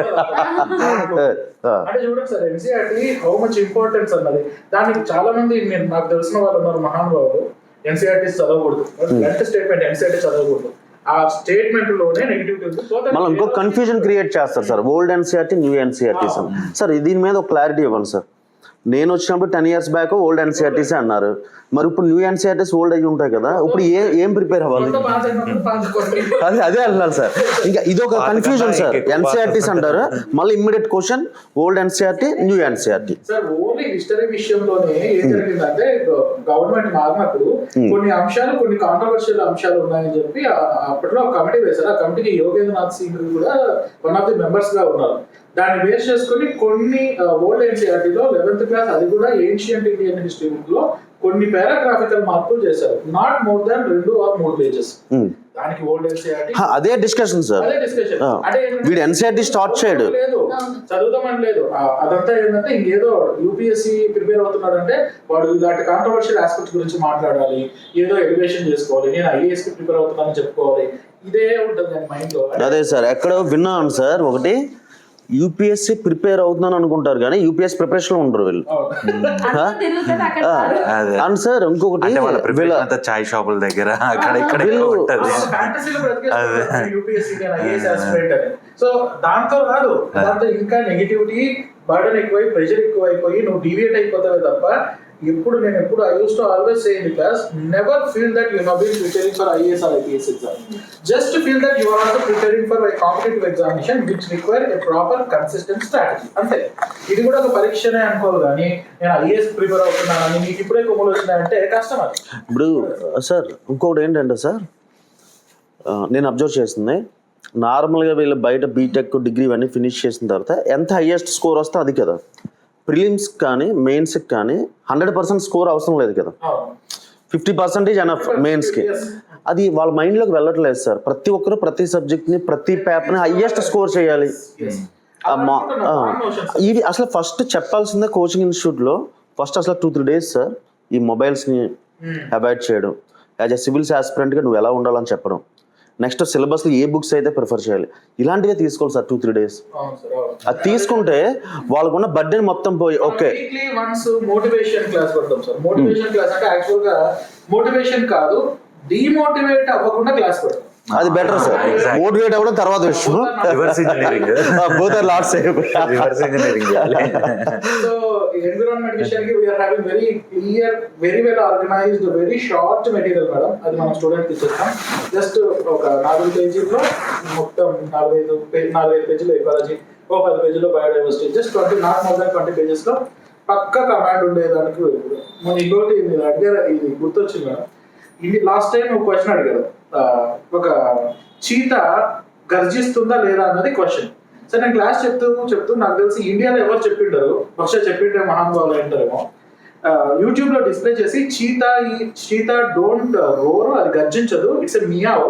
అంటే చూడండి sir, NCERT how much importance అన్నది. దానికి చాలా మంది నాకు తెలిసిన వాళ్ళు ఉన్నారు మహానుభావులు, ఎన్సీఆర్టీ చదవకూడదు, స్టేట్మెంట్ ఎన్సీఆర్టీ చదవకూడదు, ఆ స్టేట్మెంట్ లోనే నెగిటివిటీ మళ్ళీ ఇంకో కన్ఫ్యూజన్ క్రియేట్ చేస్తారు sir. Old NCERT, new NCERT sir, దీని మీద ఒక క్లారిటీ ఇవ్వండి సార్. నేను వచ్చినప్పుడు 10 years బ్యాక్ ఓల్డ్ ఎన్సీఆర్టీసీ అన్నారు, మరి ఇప్పుడు న్యూ ఎన్సీఆర్టీస్ ఓల్డ్ అయ్యి ఉంటాయి కదా, ఇప్పుడు ఏం ప్రిపేర్ అవ్వాలి? అదే అంటున్నారు సార్. ఇంకా ఇది ఒక కన్ఫ్యూజన్ సార్. ఎన్సీఆర్టీస్ అంటారు, మళ్ళీ immediate question old NCERT, new NCERT. Sir only history విషయంలోనే ఏం జరిగిందంటే, గవర్నమెంట్ మారినప్పుడు కొన్ని అంశాలు, కొన్ని కాంట్రవర్షియల్ అంశాలు ఉన్నాయని చెప్పి అప్పట్లో ఒక కమిటీ వేశారు. ఆ కమిటీకి యోగేంద్రనాథ్ సింగ్ కూడా వన్ ఆఫ్ ది మెంబర్స్ గా ఉన్నారు. దాన్ని బేస్ చేసుకుని కొన్ని ఓల్డ్ ఎన్సీఆర్టీలో 11th క్లాస్, అది కూడా ఏన్షియంట్ ఇండియన్ హిస్టరీ బుక్ లో కొన్ని పారాగ్రాఫికల్ మార్పులు చేశారు. Not more than 2 or 3 pages. దానికి ఓల్డ్ ఎన్సీఆర్టీ అదే డిస్కషన్ సార్. అంటే వీడు ఎన్సీఆర్టీ స్టార్ట్ చేయడు, చదువుతామని లేదు. అదంతా ఏంటంటే ఇంకేదో యూపీఎస్సీ ప్రిపేర్ అవుతున్నాడు అంటే వాడు ఇలాంటి కాంట్రవర్షియల్ ఆస్పెక్ట్ గురించి మాట్లాడాలి, ఏదో ఎలివేషన్ చేసుకోవాలి, నేను ఐఏఎస్ కి ప్రిపేర్ అవుతున్నానని చెప్పుకోవాలి, ఇదే ఉంటుంది మైండ్ లో. అదే సార్, ఎక్కడో విన్నాను సార్ ఒకటి, యూపీఎస్సీ ప్రిపేర్ అవుతున్నాను అనుకుంటారు కానీ యూపీఎస్సీ ప్రిపరేషన్ లో ఉండరు వీళ్ళు. అదే అండ్ సార్ ఇంకొకటి అంటే వాళ్ళ ప్రిపరేషన్ అంతా చాయ్ షాపుల దగ్గర అక్కడ ఇక్కడ ఎక్కువ ఉంటది. సో దాంతో కాదు, దాంతో ఇంకా నెగిటివిటీ బర్డన్ ఎక్కువై ప్రెషర్ ఎక్కువైపోయి నువ్వు డివియేట్ అయిపోతావే తప్ప ఎప్పుడు I used to always say in the class, never feel that you have been preparing for IAS or IPS exam. Just feel that you are also preparing for a competitive examination which require a proper consistent strategy. అంతే, ఇది కూడా ఒక పరీక్షనే అనుకోవాలి కానీ నేను IAS prepare అవుతున్నానని మీకు ఇప్పుడే కొమ్ములు వచ్చినాయంటే కష్టం. అది ఇప్పుడు సార్ ఇంకొకటి ఏంటంటే సార్ నేను అబ్జర్వ్ చేస్తుంది నార్మల్గా వీళ్ళు బయట బీటెక్ డిగ్రీ ఇవన్నీ ఫినిష్ చేసిన తర్వాత ఎంత హైయెస్ట్ స్కోర్ వస్తే అది కదా. ప్రిలిమ్స్ కానీ మెయిన్స్కి కానీ 100% స్కోర్ అవసరం లేదు కదా, 50% ఎనఫ్ మెయిన్స్కి. అది వాళ్ళ మైండ్లోకి వెళ్ళట్లేదు సార్. ప్రతి ఒక్కరు ప్రతి సబ్జెక్ట్ని ప్రతి పేపర్ని హైయెస్ట్ స్కోర్ చేయాలి. ఇది అసలు ఫస్ట్ చెప్పాల్సిందే కోచింగ్ ఇన్స్టిట్యూట్లో. ఫస్ట్ అసలు 2-3 days సార్ ఈ మొబైల్స్ని అవాయిడ్ చేయడం, యాజ్ ఎ సివిల్స్ ఆస్పిరెంట్గా నువ్వు ఎలా ఉండాలని చెప్పడం, నెక్స్ట్ సిలబస్లో ఏ బుక్స్ అయితే ప్రిఫర్ చేయాలి, ఇలాంటివే తీసుకోవాలి సార్ 2-3 days. అది తీసుకుంటే వాళ్ళకున్న బర్డెన్ మొత్తం పోయి ఓకే. మోటివేషన్ క్లాస్ పెడతాం సార్. మోటివేషన్ క్లాస్ అంటే యాక్చువల్ గా మోటివేషన్ కాదు, డిమోటివేట్ అవ్వకుండా క్లాస్ పెడతాం. అది బెటర్ సార్. మోటివేట్ అవ్వడం తర్వాత విషయం. Reverse engineering both are lots reverse engineering. So environment విషయానికి we are having very clear, very well organized, very short material madam. అది మన స్టూడెంట్కి ఇచ్చేస్తాం. జస్ట్ ఒక 4 పేజీల్లో మొత్తం 4-5 పేజీలో ఎకాలజీ, ఒక 10 పేజీలో బయోడైవర్సిటీ, జస్ట్ 20 pages లో పక్క కమాండ్ ఉండేదానికి. మన ఇంకోటి మీరు అడిగారు, ఇది గుర్తొచ్చింది మేడం. ఇది లాస్ట్ టైం ఒక క్వశ్చన్ అడిగారు, ఒక చీత గర్జిస్తుందా లేదా అన్నది క్వశ్చన్. సరే నేను క్లాస్ చెప్తూ నాకు తెలిసి ఇండియాలో ఎవరు చెప్పింటారు, బహుశా చెప్పింటే మహానుభావులు అంటారేమో. యూట్యూబ్ లో డిస్ప్లే చేసి చీతా డోంట్ రోర్, అది గర్జించదు, it's a meow,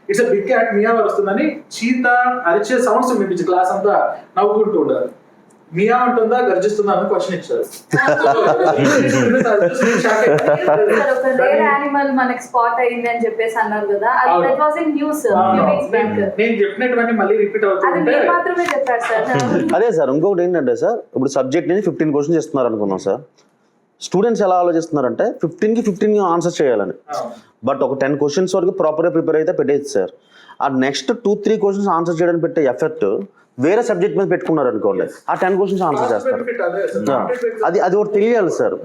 it's a big cat, meow వస్తుందని చీతా అరిచే సౌండ్స్ వినిపించి క్లాస్ అంతా నవ్వుకుంటూ ఉండాలి. మియా ఉంటుందా గర్జిస్తుందా అని క్వశ్చన్ ఇచ్చారు. మనకి స్పాట్ అయింది అని చెప్పేసి అన్నారు కదా, నేను చెప్పినటువంటి మళ్ళీ రిపీట్ అవుతుంది మాత్రమే చెప్పారు సార్. అదే సార్ ఇంకొకటి ఏంటంటే సార్ ఇప్పుడు సబ్జెక్ట్ నుంచి 15 questions ఇస్తున్నారు అనుకున్నాం సార్. స్టూడెంట్స్ ఎలా ఆలోచిస్తున్నారంటే 15 ఆన్సర్ చేయాలని. బట్ ఒక 10 questions వరకు ప్రాపర్గా ప్రిపేర్ అయితే పెట్టేది సార్. ఆ నెక్స్ట్ 2-3 questions ఆన్సర్ చేయడానికి పెట్టే ఎఫెక్ట్ వేరే సబ్జెక్ట్ మీద పెట్టుకున్నారు అనుకోండి, ఆ 10 questions ఆన్సర్ చేస్తారు. అది ఒకటి తెలియాలి సార్.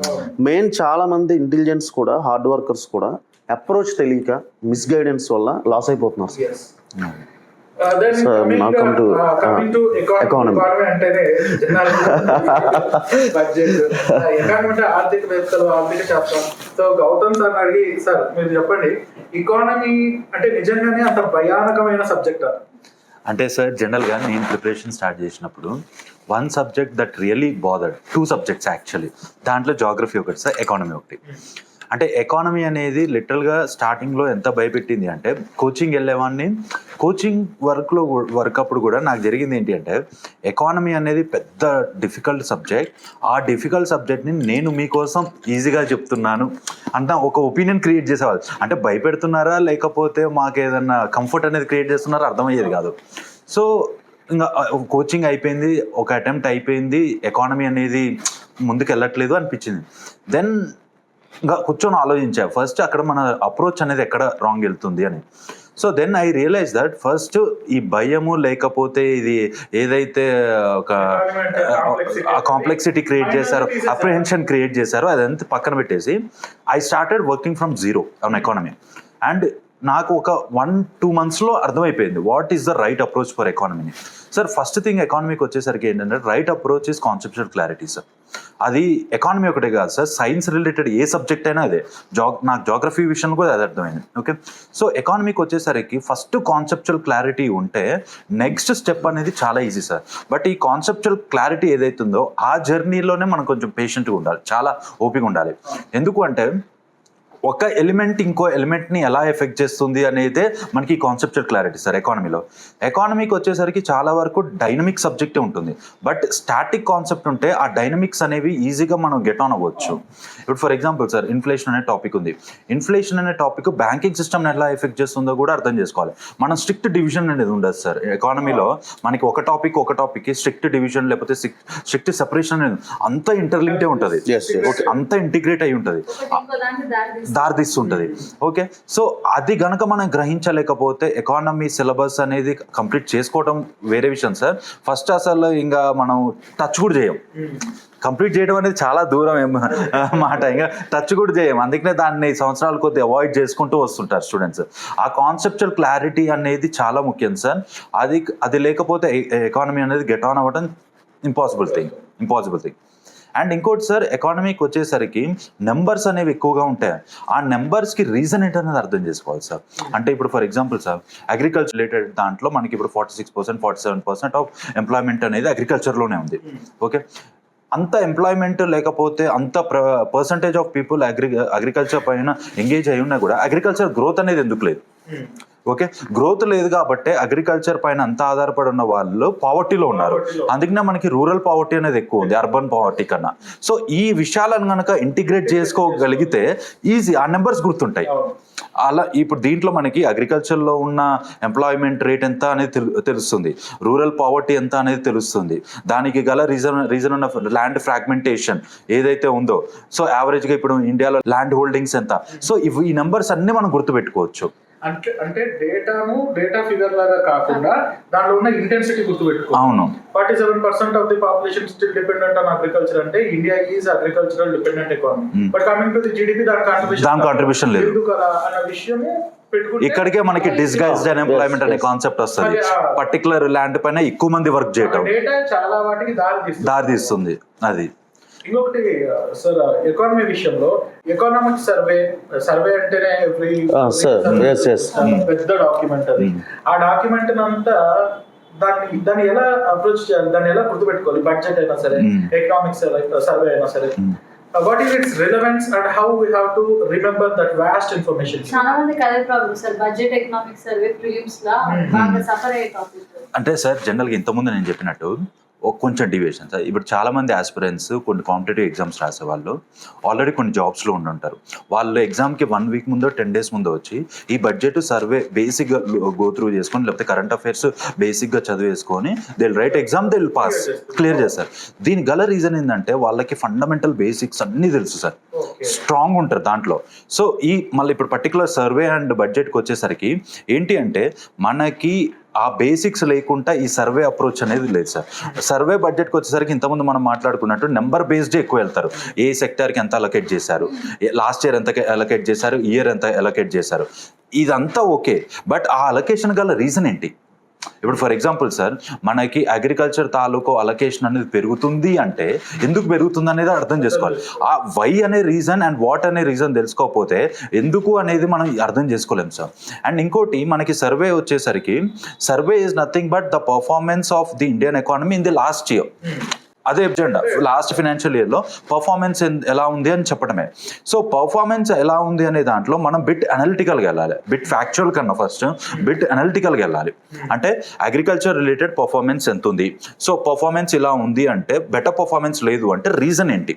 మెయిన్ చాలా మంది ఇంటెలిజెన్స్ కూడా హార్డ్ వర్కర్స్ కూడా అప్రోచ్ తెలియక మిస్గైడెన్స్ వల్ల లాస్ అయిపోతున్నారు సార్. coming to economy అంటేనే బడ్జెట్, ఎకానమీ అంటే ఆర్థికవేత్తలు, ఆర్థిక శాస్త్రం. సో గౌతమ్ సార్ అడిగి, సార్ మీరు చెప్పండి, ఎకానమీ అంటే నిజంగానే అంత భయానకమైన సబ్జెక్ట్? అంటే సార్ జనరల్గా నేను ప్రిపరేషన్ స్టార్ట్ చేసినప్పుడు 1 subject that really bothered, 2 subjects actually. దాంట్లో జాగ్రఫీ ఒకటి సార్, ఎకానమీ ఒకటి. అంటే ఎకానమీ అనేది లిటరల్గా స్టార్టింగ్లో ఎంత భయపెట్టింది అంటే, కోచింగ్ వెళ్ళేవాడిని, కోచింగ్ వర్క్ అప్పుడు కూడా నాకు జరిగింది ఏంటి అంటే, ఎకానమీ అనేది పెద్ద డిఫికల్ట్ సబ్జెక్ట్, ఆ డిఫికల్ట్ సబ్జెక్ట్ని నేను మీకోసం ఈజీగా చెప్తున్నాను అంత ఒక ఒపీనియన్ క్రియేట్ చేసేవాళ్ళు. అంటే భయపెడుతున్నారా లేకపోతే మాకు ఏదన్నా కంఫర్ట్ అనేది క్రియేట్ చేస్తున్నారా అర్థమయ్యేది కాదు. సో ఇంకా కోచింగ్ అయిపోయింది, ఒక అటెంప్ట్ అయిపోయింది, ఎకానమీ అనేది ముందుకు వెళ్ళట్లేదు అనిపించింది. దెన్ ఇంకా కూర్చొని ఆలోచించా ఫస్ట్ అక్కడ మన అప్రోచ్ అనేది ఎక్కడ రాంగ్ వెళ్తుంది అని. So then I realise that first ఈ భయము లేకపోతే ఇది ఏదైతే ఒక కాంప్లెక్సిటీ క్రియేట్ చేశారో, అప్రిహెన్షన్ క్రియేట్ చేశారో అదంతా పక్కన పెట్టేసి I started working from zero on economy. And నాకు ఒక 1-2 monthsలో అర్థమైపోయింది what is the right approach for ఎకానమీని. సార్ ఫస్ట్ థింగ్ ఎకానమీకి వచ్చేసరికి ఏంటంటే right approach is conceptual clarity sir. అది ఎకానమీ ఒకటే కాదు సార్, సైన్స్ రిలేటెడ్ ఏ సబ్జెక్ట్ అయినా అదే. నాకు జాగ్రఫీ విషయంలో కూడా అది అర్థమైంది. ఓకే, సో ఎకానమీకి వచ్చేసరికి ఫస్ట్ కాన్సెప్చువల్ క్లారిటీ ఉంటే నెక్స్ట్ స్టెప్ అనేది చాలా ఈజీ సార్. బట్ ఈ కాన్సెప్చువల్ క్లారిటీ ఏదైతుందో ఆ జర్నీలోనే మనం కొంచెం పేషెంట్గా ఉండాలి, చాలా ఓపిక ఉండాలి. ఎందుకు అంటే ఒక ఎలిమెంట్ ఇంకో ఎలిమెంట్ని ఎలా ఎఫెక్ట్ చేస్తుంది అనేది మనకి కాన్సెప్చువల్ క్లారిటీ సార్ ఎకానమీలో. ఎకానమీకి వచ్చేసరికి చాలా వరకు డైనమిక్ సబ్జెక్టే ఉంటుంది, బట్ స్టాటిక్ కాన్సెప్ట్ ఉంటే ఆ డైనమిక్స్ అనేవి ఈజీగా మనం గెట్ ఆన్ అవ్వచ్చు. ఇప్పుడు ఫర్ ఎగ్జాంపుల్ సార్ ఇన్ఫ్లేషన్ అనే టాపిక్ ఉంది. ఇన్ఫ్లేషన్ అనే టాపిక్ బ్యాంకింగ్ సిస్టమ్ని ఎలా ఎఫెక్ట్ చేస్తుందో కూడా అర్థం చేసుకోవాలి. మనం స్ట్రిక్ట్ డివిజన్ అనేది ఉండదు సార్ ఎకానమీలో. మనకి ఒక టాపిక్ స్ట్రిక్ట్ డివిజన్ లేకపోతే స్ట్రిక్ట్ సెపరేషన్ అనేది అంత ఇంటర్లింక్టే ఉంటుంది, అంత ఇంటిగ్రేట్ అయి ఉంటుంది, దారితీస్తుంటుంది. ఓకే, సో అది గనక మనం గ్రహించలేకపోతే ఎకానమీ సిలబస్ అనేది కంప్లీట్ చేసుకోవడం వేరే విషయం సార్. ఫస్ట్ అసలు ఇంకా మనం టచ్ కూడా చేయం. కంప్లీట్ చేయడం అనేది చాలా దూరం మాట, ఇంకా టచ్ కూడా చేయం. అందుకనే దాన్ని సంవత్సరాల కొద్ది అవాయిడ్ చేసుకుంటూ వస్తుంటారు స్టూడెంట్స్. ఆ కాన్సెప్చువల్ క్లారిటీ అనేది చాలా ముఖ్యం సార్. అది లేకపోతే ఎకానమీ అనేది గెట్ ఆన్ అవ్వడం ఇంపాసిబుల్ థింగ్. అండ్ ఇంకోటి సార్, ఎకానమీకి వచ్చేసరికి నెంబర్స్ అనేవి ఎక్కువగా ఉంటాయి. ఆ నెంబర్స్కి రీజన్ ఏంటనేది అర్థం చేసుకోవాలి సార్. అంటే ఇప్పుడు for example sir, agriculture related దాంట్లో మనకి ఇప్పుడు 46%, 47% ఆఫ్ ఎంప్లాయ్మెంట్ అనేది అగ్రికల్చర్లోనే ఉంది. ఓకే, అంత ఎంప్లాయ్మెంట్ లేకపోతే అంత పర్సంటేజ్ ఆఫ్ పీపుల్ అగ్రికల్చర్ పైన ఎంగేజ్ అయి ఉన్నా కూడా అగ్రికల్చర్ గ్రోత్ అనేది ఎందుకు లేదు? ఓకే, గ్రోత్ లేదు కాబట్టి అగ్రికల్చర్ పైన అంత ఆధారపడి ఉన్న వాళ్ళు పావర్టీలో ఉన్నారు. అందుకనే మనకి రూరల్ పావర్టీ అనేది ఎక్కువ ఉంది అర్బన్ పావర్టీ కన్నా. సో ఈ విషయాలను కనుక ఇంటిగ్రేట్ చేసుకోగలిగితే ఈజీ ఆ నెంబర్స్ గుర్తుంటాయి. అలా ఇప్పుడు దీంట్లో మనకి అగ్రికల్చర్లో ఉన్న ఎంప్లాయ్మెంట్ రేట్ ఎంత అనేది తెలుస్తుంది, రూరల్ పావర్టీ ఎంత అనేది తెలుస్తుంది, దానికి గల రీజన్ ఉన్న ల్యాండ్ ఫ్రాగ్మెంటేషన్ ఏదైతే ఉందో, సో యావరేజ్గా ఇప్పుడు ఇండియాలో ల్యాండ్ హోల్డింగ్స్ ఎంత. సో ఈ నెంబర్స్ అన్ని మనం గుర్తుపెట్టుకోవచ్చు. అంటే డేటా ఫిగర్ లాగా కాకుండా దాంట్లో ఉన్న ఇంటెన్సిటీ గుర్తుపెట్టుకో. అవును, 47% of the population still dependent on agriculture అంటే India is agricultural dependent economy. But coming to the GDP దాని కాంట్రిబ్యూషన్ లేదు అన్న విషయము ఇక్కడికే మనకి డిస్గైజ్డ్ అన్ఎంప్లాయ్మెంట్ అనే కాన్సెప్ట్ వస్తుంది. పర్టికులర్ ల్యాండ్ పైన ఎక్కువ మంది వర్క్ చేయటం డేటా చాలా వాటికి దారితీస్తుంది. అది ఇంకొకటి సార్, ఎకానమీ విషయంలో ఎకనామిక్ సర్వే అంటేనే పెద్ద డాక్యుమెంట్ అది. ఆ డాక్యుమెంట్ అంతా దాన్ని ఎలా అప్రోచ్ చేయాలి, దాన్ని ఎలా గుర్తుపెట్టుకోవాలి? బడ్జెట్ అయినా సరే, ఎకనామిక్ సర్వే అయినా సరే, what is its relevance and how we have to remember that vast information? చాలా మంది అదే problem sir, budget economic survey prelims లా బాగా సఫర్ అయ్యే టాపిక్. అంటే సార్ జనరల్గా ఇంతకుముందు నేను చెప్పినట్టు కొంచెం డివియేషన్ సార్. ఇప్పుడు చాలామంది ఆస్పిరెంట్స్ కొన్ని కాంపిటేటివ్ ఎగ్జామ్స్ రాసే వాళ్ళు ఆల్రెడీ కొన్ని జాబ్స్లో ఉండుంటారు. వాళ్ళు ఎగ్జామ్కి 1 వీక్ ముందో 10 days ముందో వచ్చి ఈ బడ్జెట్ సర్వే బేసిక్గా గో త్రూ చేసుకొని లేకపోతే కరెంట్ అఫైర్స్ బేసిక్గా చదివేసుకొని they write exam, they pass, clear చేస్తారు. దీని గల రీజన్ ఏంటంటే వాళ్ళకి ఫండమెంటల్ బేసిక్స్ అన్నీ తెలుసు సార్, స్ట్రాంగ్ ఉంటారు దాంట్లో. సో మళ్ళీ ఇప్పుడు పర్టికులర్ సర్వే అండ్ బడ్జెట్కి వచ్చేసరికి ఏంటి అంటే మనకి ఆ బేసిక్స్ లేకుండా ఈ సర్వే అప్రోచ్ అనేది లేదు సార్. సర్వే బడ్జెట్కి వచ్చేసరికి ఇంతకుముందు మనం మాట్లాడుకున్నట్టు నెంబర్ బేస్డే ఎక్కువ వెళ్తారు. ఏ సెక్టార్కి ఎంత అలొకేట్ చేశారు, లాస్ట్ ఇయర్ ఎంత అలొకేట్ చేశారు, ఇయర్ ఎంత అలొకేట్ చేశారు, ఇదంతా ఓకే. బట్ ఆ అలొకేషన్ గల రీజన్ ఏంటి? ఇప్పుడు ఫర్ ఎగ్జాంపుల్ సార్, మనకి అగ్రికల్చర్ తాలూకు అలొకేషన్ అనేది పెరుగుతుంది అంటే ఎందుకు పెరుగుతుంది అనేది అర్థం చేసుకోవాలి. ఆ వై అనే రీజన్ అండ్ వాట్ అనే రీజన్ తెలుసుకోకపోతే ఎందుకు అనేది మనం అర్థం చేసుకోలేం సార్. అండ్ ఇంకోటి మనకి సర్వే వచ్చేసరికి, survey is nothing but the performance of the Indian economy in the last year. అదే ఎజెండా లాస్ట్ ఫైనాన్షియల్ ఇయర్లో పర్ఫార్మెన్స్ ఎలా ఉంది అని చెప్పడమే. సో పర్ఫార్మెన్స్ ఎలా ఉంది అనే దాంట్లో మనం బిట్ అనలిటికల్గా వెళ్ళాలి. బిట్ ఫ్యాక్చువల్ కన్నా ఫస్ట్ బిట్ అనలిటికల్గా వెళ్ళాలి. అంటే అగ్రికల్చర్ రిలేటెడ్ పర్ఫార్మెన్స్ ఎంత ఉంది, సో పర్ఫార్మెన్స్ ఇలా ఉంది అంటే బెటర్ పర్ఫార్మెన్స్ లేదు అంటే రీజన్ ఏంటి,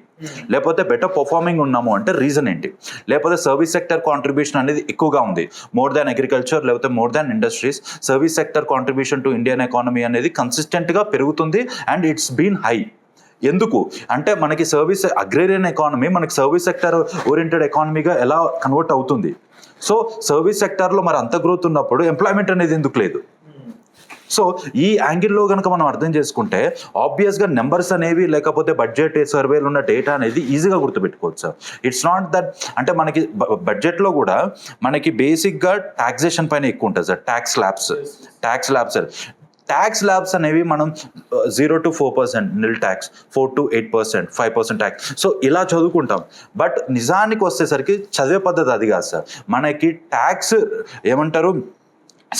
లేకపోతే బెటర్ పర్ఫార్మింగ్ ఉన్నాము అంటే రీజన్ ఏంటి, లేకపోతే సర్వీస్ సెక్టర్ కాంట్రిబ్యూషన్ అనేది ఎక్కువగా ఉంది మోర్ దాన్ అగ్రికల్చర్ లేకపోతే more than industries. Service sector contribution to Indian economy అనేది కన్సిస్టెంట్గా పెరుగుతుంది అండ్ ఇట్స్ బీన్ హై. ఎందుకు అంటే మనకి సర్వీస్ అగ్రేరియన్ ఎకానమీ మనకి సర్వీస్ సెక్టర్ ఓరియంటెడ్ ఎకానమీగా ఎలా కన్వర్ట్ అవుతుంది. సో సర్వీస్ సెక్టార్లో మరి అంత గ్రోత్ ఉన్నప్పుడు ఎంప్లాయ్మెంట్ అనేది ఎందుకు లేదు? సో ఈ యాంగిల్లో కనుక మనం అర్థం చేసుకుంటే ఆబ్వియస్గా నెంబర్స్ అనేవి లేకపోతే బడ్జెట్ సర్వేలు ఉన్న డేటా అనేది ఈజీగా గుర్తుపెట్టుకోవచ్చు సార్. ఇట్స్ నాట్ దట్ అంటే మనకి బడ్జెట్లో కూడా మనకి బేసిక్గా టాక్సేషన్ పైన ఎక్కువ ఉంటుంది sir. Tax labs sir. Tax labs అనేవి మనం 0 to 4% nil tax, 4 to 8%, 5% tax, so ఇలా చదువుకుంటాం. బట్ నిజానికి వచ్చేసరికి చదివే పద్ధతి అది కాదు సార్. మనకి ట్యాక్స్ ఏమంటారు,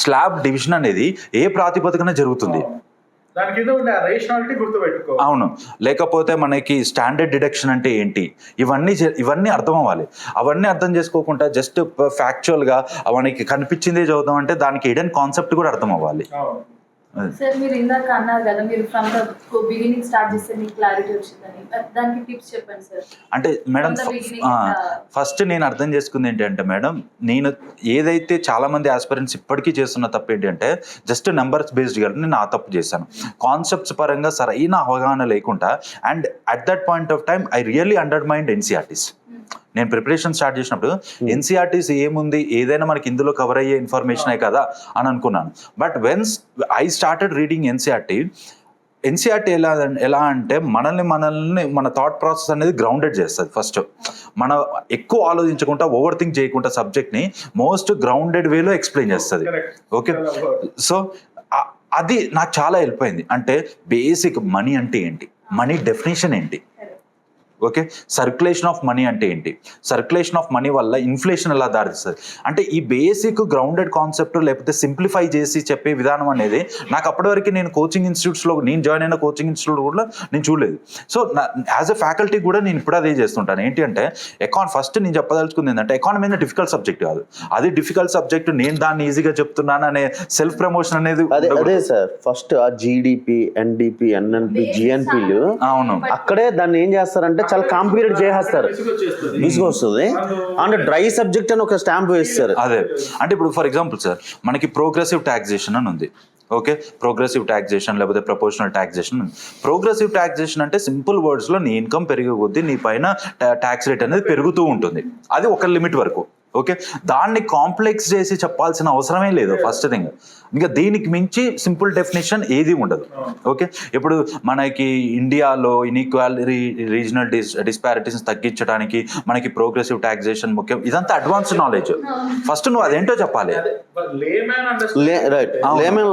స్లాబ్ డివిజన్ అనేది ఏ ప్రాతిపదికన జరుగుతుంది? దాని కింద ఉండే ఆ రేషనాలిటీ గుర్తుపెట్టుకో. అవును, లేకపోతే మనకి స్టాండర్డ్ డిడక్షన్ అంటే ఏంటి, ఇవన్నీ అర్థం అవ్వాలి. అవన్నీ అర్థం చేసుకోకుండా జస్ట్ ఫ్యాక్చువల్గా మనకి కనిపించిందే చదువుతాం అంటే దానికి హిడెన్ కాన్సెప్ట్ కూడా అర్థం అవ్వాలి. సార్ మీరు ఇందాక అన్నారు కదా మీరు ఫ్రమ్ ద బిగినింగ్ స్టార్ట్ చేస్తే మీకు క్లారిటీ వచ్చిందని, దానికి టిప్స్ చెప్పండి సార్. అంటే మేడం ఫస్ట్ నేను అర్థం చేసుకుంది ఏంటంటే మేడం, నేను ఏదైతే చాలా మంది ఆస్పిరెంట్స్ ఇప్పటికీ చేస్తున్న తప్పు ఏంటంటే జస్ట్ నెంబర్స్ బేస్డ్ గా నేను ఆ తప్పు చేశాను. కాన్సెప్ట్స్ పరంగా సరైన అవగాహన లేకుండా, and at that point of time I really undermined NCERTs. నేను ప్రిపరేషన్ స్టార్ట్ చేసినప్పుడు ఎన్సీఆర్టీస్ ఏముంది, ఏదైనా మనకి ఇందులో కవర్ అయ్యే ఇన్ఫర్మేషనే కదా అని అనుకున్నాను. But once I started reading NCERT ఎలా అంటే మనల్ని మన థాట్ ప్రాసెస్ అనేది గ్రౌండెడ్ చేస్తుంది. ఫస్ట్ మనం ఎక్కువ ఆలోచించకుండా ఓవర్ థింక్ చేయకుండా సబ్జెక్ట్ని మోస్ట్ గ్రౌండెడ్ వేలో ఎక్స్ప్లెయిన్ చేస్తుంది. ఓకే, సో అది నాకు చాలా హెల్ప్ అయింది. అంటే బేసిక్ మనీ అంటే ఏంటి, మనీ డెఫినేషన్ ఏంటి, ఓకే, సర్క్యులేషన్ ఆఫ్ మనీ అంటే ఏంటి, సర్క్యులేషన్ ఆఫ్ మనీ వల్ల ఇన్ఫ్లేషన్ ఎలా దారిస్తుంది, అంటే ఈ బేసిక్ గ్రౌండెడ్ కాన్సెప్ట్ లేకపోతే సింప్లిఫై చేసి చెప్పే విధానం అనేది నాకు అప్పటివరకు నేను కోచింగ్ ఇన్స్టిట్యూట్స్లో నేను జాయిన్ అయిన కోచింగ్ ఇన్స్టిట్యూట్ కూడా నేను చూడలేదు. సో యాజ్ ఎ ఫ్యాకల్టీ కూడా నేను ఇప్పుడు అదే చేస్తుంటాను. ఏంటి అంటే ఫస్ట్ నేను చెప్పదలుచుకుంది ఏంటంటే ఎకానమీ అనేది డిఫికల్ట్ సబ్జెక్ట్ కాదు, అది డిఫికల్ట్ సబ్జెక్ట్, నేను దాన్ని ఈజీగా చెప్తున్నాను అనే సెల్ఫ్ ప్రమోషన్ అనేది అదే సార్. ఫస్ట్ ఆ జీడిపి, ఎన్డిపి, ఎన్ఎన్పి, జిఎన్పిలు అవును, అక్కడే దాన్ని ఏం చేస్తారంటే చాలా కాంప్లికేటెడ్ చేసేస్తారు, విసుగొస్తుంది. అంటే డ్రై సబ్జెక్ట్ అని ఒక స్టాంప్ వేస్తారు. అదే అంటే ఇప్పుడు ఫర్ ఎగ్జాంపుల్ సార్ మనకి ప్రోగ్రెసివ్ టాక్సేషన్ అని ఉంది. ఓకే, ప్రోగ్రెసివ్ టాక్సేషన్ లేకపోతే ప్రపోర్షనల్ టాక్సేషన్. ప్రోగ్రెసివ్ టాక్సేషన్ అంటే సింపుల్ వర్డ్స్లో నీ ఇన్కమ్ పెరిగే కొద్దీ నీ పైన ట్యాక్స్ రేట్ అనేది పెరుగుతూ ఉంటుంది, అది ఒక లిమిట్ వరకు. ఓకే, దాన్ని కాంప్లెక్స్ చేసి చెప్పాల్సిన అవసరమే లేదు ఫస్ట్ థింగ్. ఇంకా దీనికి మించి సింపుల్ డెఫినేషన్ ఏది ఉండదు. ఓకే, ఇప్పుడు మనకి ఇండియాలో ఇన్ఈక్వాలిటీ, రీజనల్ డిస్పారిటీస్ తగ్గించడానికి మనకి ప్రోగ్రెసివ్ టాక్సేషన్ ముఖ్యం. ఇదంతా అడ్వాన్స్డ్ నాలెడ్జ్. ఫస్ట్ నువ్వు అదేంటో చెప్పాలి.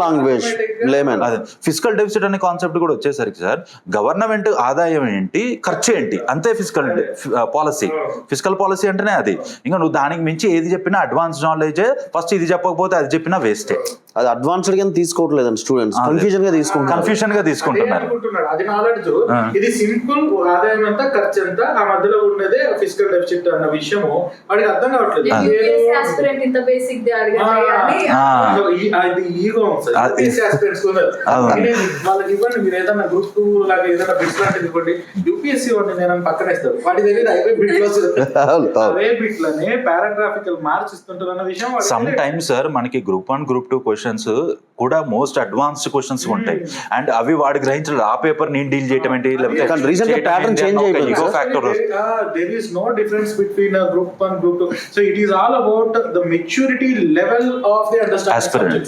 లాంగ్వేజ్ అదే ఫిజికల్ డెఫిసిట్ అనే కాన్సెప్ట్ కూడా వచ్చేసరికి సార్ గవర్నమెంట్ ఆదాయం ఏంటి, ఖర్చు ఏంటి, అంతే ఫిజికల్ పాలసీ. ఫిజికల్ పాలసీ అంటేనే అది. ఇంకా నువ్వు దానికి మించి ఏది చెప్పినా అడ్వాన్స్డ్ నాలెడ్జ్. ఫస్ట్ ఇది చెప్పకపోతే అది చెప్పినా వేస్టే. అది అడ్వాన్స్డ్ గా తీసుకోవట్లేదండి స్టూడెంట్స్, కన్ఫ్యూజన్ గా తీసుకుంటున్నారు. అది నాలెడ్జ్. ఇది సింపుల్ ఆదాయం ఎంత, ఖర్చు ఎంత, ఆ మధ్యలో ఉన్నదే ఫిజికల్ డెఫిసిట్ అన్న విషయము వాడికి అర్థం కావట్లేదు. వాళ్ళకి ఇవ్వండి, మీరు ఏదైనా గ్రూప్ 2 లాగా ఏదైనా బిట్స్ లాంటిది ఇవ్వండి, యూపీఎస్సీ వాడిని నేను పక్కన ఇస్తాను, వాటి దగ్గర అవే బిట్లనే పారాగ్రాఫికల్ మార్క్స్ ఇస్తుంటారు విషయం. సమ్ టైమ్స్ సార్ మనకి గ్రూప్ 1 గ్రూప్ 2 క్వశ్చన్స్ కూడా మోస్ట్ అడ్వాన్స్డ్ క్వశ్చన్స్ ఉంటాయి, అండ్ అవి వాడు గ్రహించలేదు. ఆ పేపర్ నేను డీల్ చేయటం ఏంటి, there is no difference between a group 1 group 2, so it is all about the maturity level of the understanding.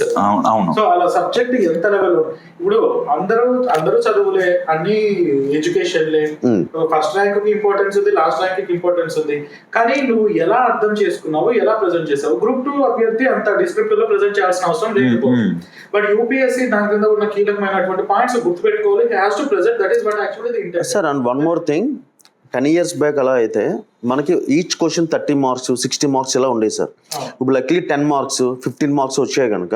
అవును, సో అలా సబ్జెక్ట్ ఎంత లెవెల్. ఇప్పుడు అందరూ చదువులే, అన్ని ఎడ్యుకేషన్లే, ఫస్ట్ ర్యాంక్ కి ఇంపార్టెన్స్ ఉంది, లాస్ట్ ర్యాంక్ కి ఇంపార్టెన్స్ ఉంది, కానీ నువ్వు ఎలా అర్థం చేసుకున్నావు, ఎలా ప్రెజెంట్ చేసావు. గ్రూప్ 2 అభ్యర్థి అంత డిస్క్రిప్టివ్ లో ప్రెజెంట్ చేయాల్సిన అవసరం లేదు. బట్ యూపీఎస్సీ దాని కింద ఉన్న కీలకమైనటువంటి పాయింట్స్ గుర్తుపెట్టుకోవాలి. It has to present, that is what actually the intent. Sir, and one more thing, 10 years back అలా అయితే మనకి ఈచ్ క్వశ్చన్ 30 మార్క్స్ 60 మార్క్స్ ఇలా ఉండేవి సార్. ఇప్పుడు లక్లీ 10 మార్క్స్ 15 మార్క్స్ వచ్చాయి కనుక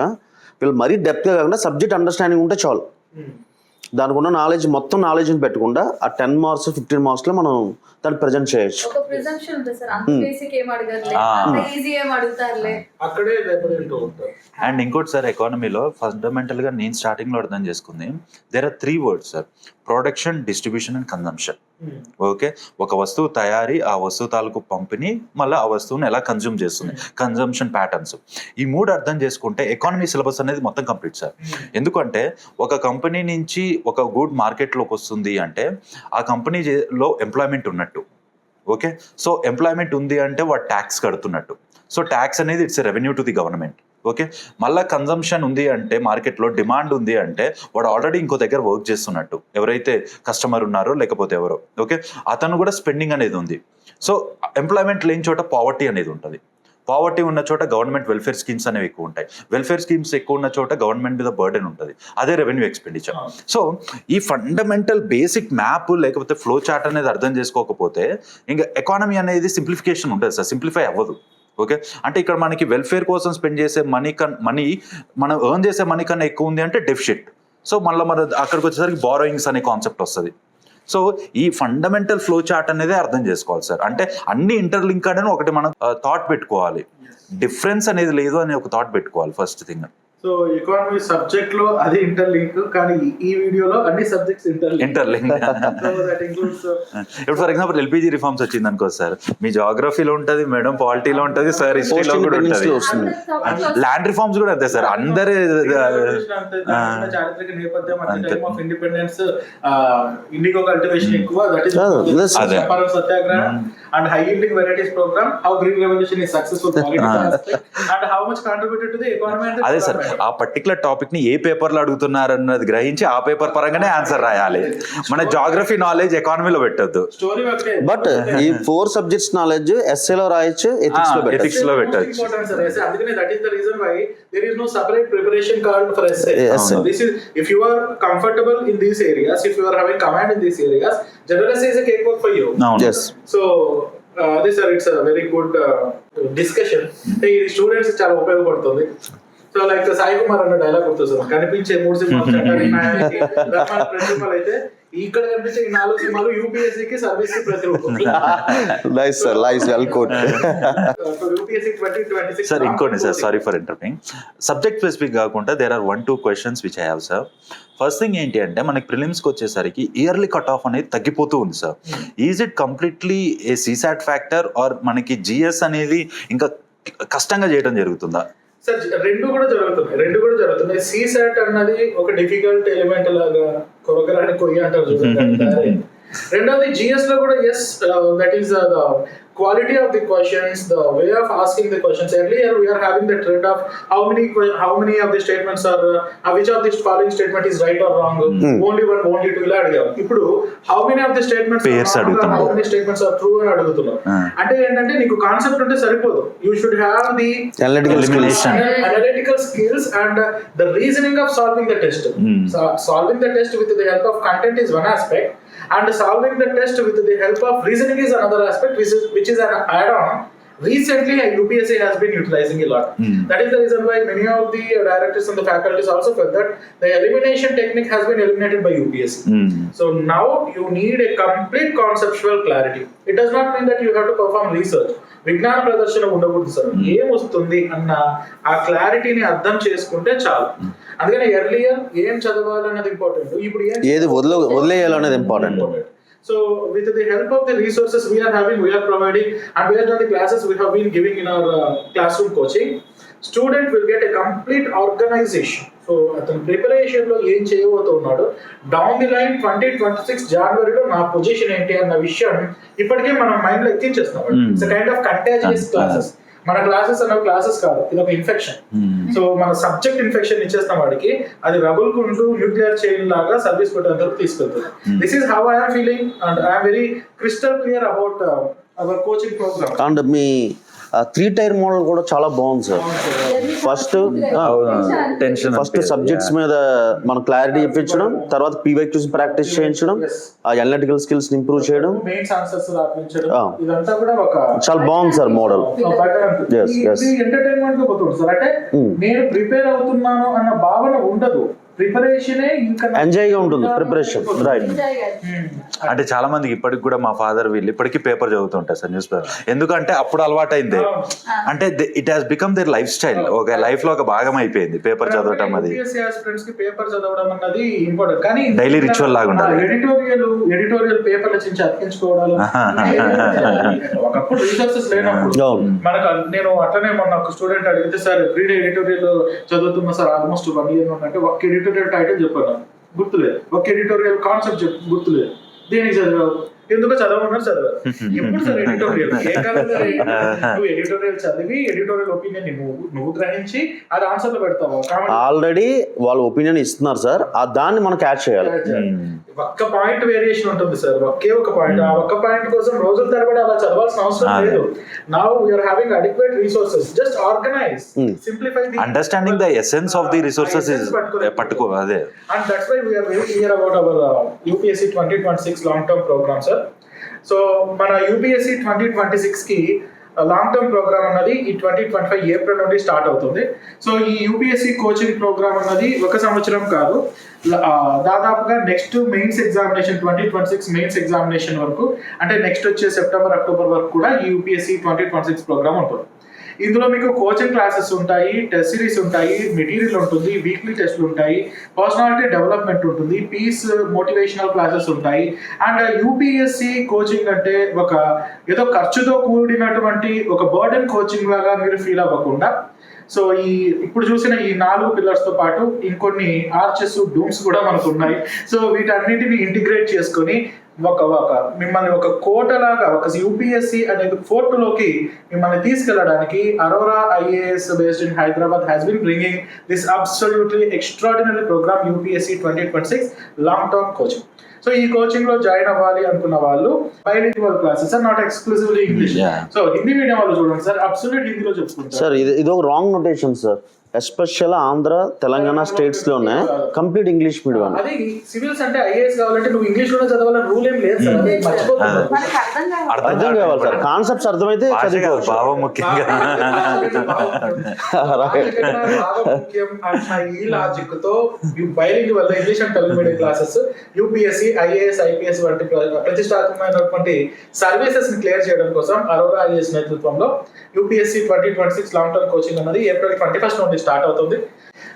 వీళ్ళు మరీ డెప్త్గా కాకుండా సబ్జెక్ట్ అండర్స్టాండింగ్ ఉంటే చాలు. దానికి ఉన్న నాలెడ్జ్ మొత్తం నాలెడ్జ్ని పెట్టకుండా ఆ 10 మార్క్స్ 15 మార్క్స్లో మనం దాన్ని ప్రజెంట్ చేయొచ్చు. అండ్ ఇంకోటి సార్, ఎకానమీలో ఫండమెంటల్గా నేను స్టార్టింగ్లో అర్థం చేసుకుంది, there are 3 words sir: production, distribution and consumption. Okay, ఒక వస్తువు తయారీ, ఆ వస్తువు తాలూకు పంపిణీ, మళ్ళీ ఆ వస్తువుని ఎలా కన్జ్యూమ్ చేస్తుంది, కన్జంప్షన్ ప్యాటర్న్స్. ఈ 3 అర్థం చేసుకుంటే ఎకానమీ సిలబస్ అనేది మొత్తం కంప్లీట్ సార్. ఎందుకంటే ఒక కంపెనీ నుంచి ఒక గుడ్ మార్కెట్లోకి వస్తుంది అంటే ఆ కంపెనీలో ఎంప్లాయ్మెంట్ ఉన్నట్టు. ఓకే, సో ఎంప్లాయ్మెంట్ ఉంది అంటే వాడు ట్యాక్స్ కడుతున్నట్టు. సో ట్యాక్స్ అనేది it's revenue to the government. Okay, మళ్ళీ కన్జంప్షన్ ఉంది అంటే మార్కెట్లో డిమాండ్ ఉంది అంటే వాడు ఆల్రెడీ ఇంకో దగ్గర వర్క్ చేస్తున్నట్టు, ఎవరైతే కస్టమర్ ఉన్నారో లేకపోతే ఎవరో. ఓకే, అతను కూడా స్పెండింగ్ అనేది ఉంది. సో ఎంప్లాయ్మెంట్ లేని చోట పావర్టీ అనేది ఉంటుంది. పావర్టీ ఉన్న చోట గవర్నమెంట్ వెల్ఫేర్ స్కీమ్స్ అనేవి ఎక్కువ ఉంటాయి. వెల్ఫేర్ స్కీమ్స్ ఎక్కువ ఉన్న చోట గవర్నమెంట్ మీద బర్డెన్ ఉంటుంది, అదే రెవెన్యూ ఎక్స్పెండిచర్. సో ఈ ఫండమెంటల్ బేసిక్ మ్యాప్ లేకపోతే ఫ్లో చార్ట్ అనేది అర్థం చేసుకోకపోతే ఇంకా ఎకానమీ అనేది సింప్లిఫికేషన్ ఉంటుంది సార్, సింప్లిఫై అవ్వదు. ఓకే, అంటే ఇక్కడ మనకి వెల్ఫేర్ కోసం స్పెండ్ చేసే మనీ మనం ఎర్న్ చేసే మనీ కన్నా ఎక్కువ ఉంది అంటే డెఫిసిట్. సో మళ్ళీ మన అక్కడికి వచ్చేసరికి బారోయింగ్స్ అనే కాన్సెప్ట్ వస్తుంది. సో ఈ ఫండమెంటల్ ఫ్లో చార్ట్ అనేది అర్థం చేసుకోవాలి సార్. అంటే అన్ని ఇంటర్లింక్ అని ఒకటి మనం థాట్ పెట్టుకోవాలి, డిఫరెన్స్ అనేది లేదు అని ఒక థాట్ పెట్టుకోవాలి first thing. So economy subject లో అది ఇంటర్లింక్, కానీ ఈ వీడియోలో అన్ని సబ్జెక్ట్స్ ఇంటర్లింక్. ఇప్పుడు ఫర్ ఎగ్జాంపుల్ ఎల్పిజి రిఫార్మ్స్ వచ్చింది అనుకో సార్, మీ జాగ్రఫీలో ఉంటది, మేడం పాలిటీలో ఉంటది, సార్ హిస్టరీలో కూడా ఉంటది, ల్యాండ్ రిఫార్మ్స్ కూడా అంతే సార్. అందరి చారిత్రక నేపథ్యం time of independence, IndiGo cultivation ఎక్కువ, దట్ ఇస్ చంపారన్ సత్యాగ్రహం and high yielding varieties program, how green revolution is successful and how much contributed to the economy and the అదే సార్, ఆ పర్టికులర్ టాపిక్ ని ఏ పేపర్ లో అడుగుతున్నారు అన్నది గ్రహించి ఆ పేపర్ పరంగానే ఆన్సర్ రాయాలి. మన జాగ్రఫీ నాలెడ్జ్ ఎకానమీలో పెట్టద్దు. స్టోరీ బట్ ఈ 4 సబ్జెక్ట్స్ నాలెడ్జ్ ఎస్ఏలో రాయొచ్చు, ఎథిక్స్ లో పెట్టచ్చు. అందుకనే that is the reason why there is no separate preparation card for essay. This is, if you are comfortable in these areas, if you are having command in these areas, general essay is a cakewalk for you. Yes. So this it's a very good discussion. Hey, students చాలా ఉపయోగపడుతుంది. So like Sai Kumar అన్న dialogue గుర్తొస్తుంది, కనిపించే 3 సినిమాలు principal అయితే ఇక్కడ కనిపించే 4 సినిమాలు యూపీఎస్సీకి సర్వీస్ కి ప్రతిరూపం. Nice sir, nice, well quote. So UPSC 2026 sir ఇంకోటి sir, sorry for intervening, subject specific కాకుండా there are 1-2 questions which I have sir. First thing ఏంటి అంటే మనకి ప్రిలిమ్స్కి వచ్చేసరికి ఇయర్లీ కట్ ఆఫ్ అనేది తగ్గిపోతూ ఉంది sir. Is it completely a CSAT factor or మనకి జిఎస్ అనేది ఇంకా కష్టంగా చేయడం జరుగుతుందా? సార్ రెండు కూడా జరుగుతున్నాయి. సీసాట్ అన్నది ఒక డిఫికల్ట్ ఎలిమెంట్ లాగా, కొరకరాని కొయ్య అంటారు చూడండి. రెండోది జిఎస్ లో కూడా yes, that is the quality of the questions, the way of asking the questions. Earlier we are having the trend of how many of the statements are which of the following statement is right or wrong, only one, only two ila adigam. Ippudu how many of the statements are wrong, how many statements are true అని అడుగుతున్నారు. అంటే ఏంటంటే నీకు concept ఉంటే సరిపోదు, you should have the analytical skills and the reasoning of solving the test. So solving the test with the help of content is one aspect, and solving the test with the help of reasoning is another aspect, which is an add-on. Recently UPSC has been utilizing a lot. That is the reason why many of the directors and the faculties also felt that the elimination technique has been eliminated by UPSC. So now you need a complete conceptual clarity. It does not mean that you have to perform research. విజ్ఞాన ప్రదర్శన ఉండకూడదు sir, ఏం వస్తుంది అన్న ఆ క్లారిటీని అర్థం చేసుకుంటే చాలు. అందుకని ఎర్లియర్ ఏం చదవాలన్నది ఇంపార్టెంట్, ఇప్పుడు ఏది వదిలేయాలనేది important. So with the help of the resources we are providing, and based on the classes we have been giving in our classroom coaching, student will get a complete organization. So అతను preparation లో ఏం చేయబోతున్నాడు, down the line 2026 జనవరిలో నా position ఏంటి అన్న విషయం ఇప్పటికే మనం మైండ్ లో ఎక్కించేస్తాం. It's kind of contagious classes. మన క్లాసెస్ అన్న క్లాసెస్ కాదు, ఇది ఒక ఇన్ఫెక్షన్. సో మన సబ్జెక్ట్ ఇన్ఫెక్షన్ ఇచ్చేస్తాం వాడికి, అది రగులుకుంటూ న్యూక్లియర్ చైన్ లాగా సర్వీస్ పెట్టేందుకు తీసుకెళ్తుంది. This is how I'm feeling and I'm very crystal clear about our coaching programme. And మీ 3-tier మోడల్ కూడా చాలా బాగుంది సార్. ఫస్ట్ సబ్జెక్ట్స్ మీద మనం క్లారిటీ ఇప్పించడం, తర్వాత పీవైక్యూస్ ప్రాక్టీస్ చేయించడం, ఆ అనలిటికల్ స్కిల్స్ ఇంప్రూవ్ చేయడం, ఇదంతా కూడా ఒక చాలా బాగుంది సార్ మోడల్. ఎంటర్టైన్మెంట్ గా పోతుంది సార్. అంటే నేను ప్రిపేర్ అవుతున్నాను అన్న భావన ఉండదు, ప్రిపరేషన్ ఎంజాయ్ గా ఉంటుంది ప్రిపరేషన్. రైట్. అంటే చాలా మందికి ఇప్పటికి కూడా మా ఫాదర్ వీళ్ళు ఇప్పటికీ పేపర్ చదువుతుంటారు సార్, న్యూస్ పేపర్. ఎందుకంటే అప్పుడు అలవాటైంది, అంటే it has become their life style, ఒక లైఫ్ లో ఒక భాగం అయిపోయింది పేపర్ చదవటం. అది పేపర్ చదవడం అన్నది ఇంపార్టెంట్, కానీ డైలీ రిచువల్ లాగా ఉండాలి. ఎడిటోరియల్ పేపర్ల నుంచి అతికించుకోవడాలు ఒకప్పుడు రీసోర్సెస్ లేనప్పుడు మనకు. నేను అట్లనే మొన్న ఒక స్టూడెంట్ అడిగితే, సార్ ఎవ్రీడే ఎడిటోరియల్ చదువుతున్నా సార్, ఆల్మోస్ట్ 1 year అంటే ఒక ఎడిటోరియల్ టైటిల్ చెప్పాను గుర్తులేదు, ఒక ఎడిటోరియల్ కాన్సెప్ట్ గుర్తులేదు, దేనికి చదివావు, ఎందుకో చదవమన్నారు చదివారు. ఎప్పుడు సార్ ఎడిటోరియల్? నువ్వు ఎడిటోరియల్ చదివి ఎడిటోరియల్ ఒపీనియన్ నువ్వు గ్రహించి అది ఆన్సర్ లో పెడతావు. ఆల్రెడీ వాళ్ళు ఒపీనియన్ ఇస్తున్నారు సార్, దాన్ని మనం క్యాచ్ చేయాలి. ఒక్క పాయింట్ వేరియేషన్ ఉంటుంది సార్, ఒకే ఒక పాయింట్. ఆ ఒక్క పాయింట్ కోసం రోజుల తరబడి అలా చదవాల్సిన అవసరం లేదు. Now we are having adequate resources, just organise, simplify the understanding the essence of the resources is పట్టుకో అదే. And that's why we are very clear about our UPSC 2026 long term programme sir. So మన UPSC 2026 కి long term programme అన్నది ఈ 2025 April నుండి start అవుతుంది. So ఈ UPSC coaching programme అన్నది 1 సంవత్సరం కాదు, దాదాపుగా next mains examination 2026 mains examination వరకు, అంటే నెక్స్ట్ వచ్చే సెప్టెంబర్ అక్టోబర్ వరకు కూడా ఈ యూపీఎస్సీ 2026 ప్రోగ్రామ్ ఉంటుంది. ఇందులో మీకు కోచింగ్ క్లాసెస్ ఉంటాయి, టెస్ట్ సిరీస్ ఉంటాయి, మెటీరియల్ ఉంటుంది, వీక్లీ టెస్ట్లు ఉంటాయి, పర్సనాలిటీ డెవలప్మెంట్ ఉంటుంది, పీస్ మోటివేషనల్ క్లాసెస్ ఉంటాయి. అండ్ యూపీఎస్సి కోచింగ్ అంటే ఒక ఏదో ఖర్చుతో కూడినటువంటి ఒక బర్డెన్ కోచింగ్ లాగా మీరు ఫీల్ అవ్వకుండా, సో ఇప్పుడు చూసిన ఈ 4 పిల్లర్స్ తో పాటు ఇంకొన్ని ఆర్చెస్, డూమ్స్ కూడా మనకు ఉన్నాయి. సో వీటన్నిటిని ఇంటిగ్రేట్ చేసుకొని మిమ్మల్ని ఒక కోటలాగా, ఒక యూపీఎస్సి అనేది ఫోర్ట్లోకి మిమ్మల్ని తీసుకెళ్ళడానికి Aurora IAS based in Hyderabad has been bringing this absolutely extraordinary programme UPSC 2026 long term coaching. So ఈ కోచింగ్ లో జాయిన్ అవ్వాలి అనుకున్న వాళ్ళు bilingual classes are not exclusively English. So Hindi medium వాళ్ళు చూడండి సార్, అబ్సల్యూట్ హిందీలో చెప్పుకుంటారు సార్. ఇది ఒక wrong notation sir. Especial Andhra, Telangana states లోనే కంప్లీట్ ఇంగ్లీష్ మీడియం. అది సివిల్స్ అంటే ఐఏఎస్ కావాలంటే నువ్వు ఇంగ్లీష్ లోనే చదవాలని రూల్ ఏం లేదు సార్. అది మర్చిపోతున్నారు. మనకి అర్థం అర్థం కావాలి సార్, కాన్సెప్ట్స్ అర్థమైతే చదువుకోవచ్చు. భావం ముఖ్యంగా ఈ లాజిక్ తో bilingual English and Telugu medium classes UPSC, IAS, IPS వంటి ప్రతిష్టాత్మకమైనటువంటి సర్వీసెస్ ని క్లియర్ చేయడం కోసం అరోరా ఐఏఎస్ నేతృత్వంలో యూపీఎస్సీ 2026 లాంగ్ టర్మ్ కోచింగ్ అనేది ఏప్రిల్ 21 నుండి స్టార్ట్ అవుతుంది.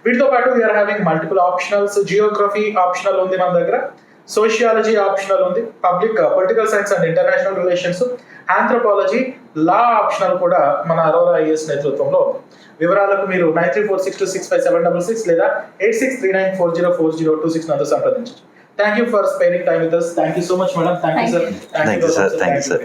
వీటితో పాటు we are having multiple optionals. Geography optional ఉంది మన దగ్గర, సోషియాలజీ ఆప్షనల్ ఉంది, political science and international relations, anthropology, law optional కూడా మన అరోరా ఐఏఎస్ నేతృత్వంలో ఉంది. వివరాలకు మీరు 9346265766 లేదా 8639404026 నందు సంప్రదించవచ్చు. Thank you for spending time with us. Thank you so much madam. Thank you sir. Thank you sir.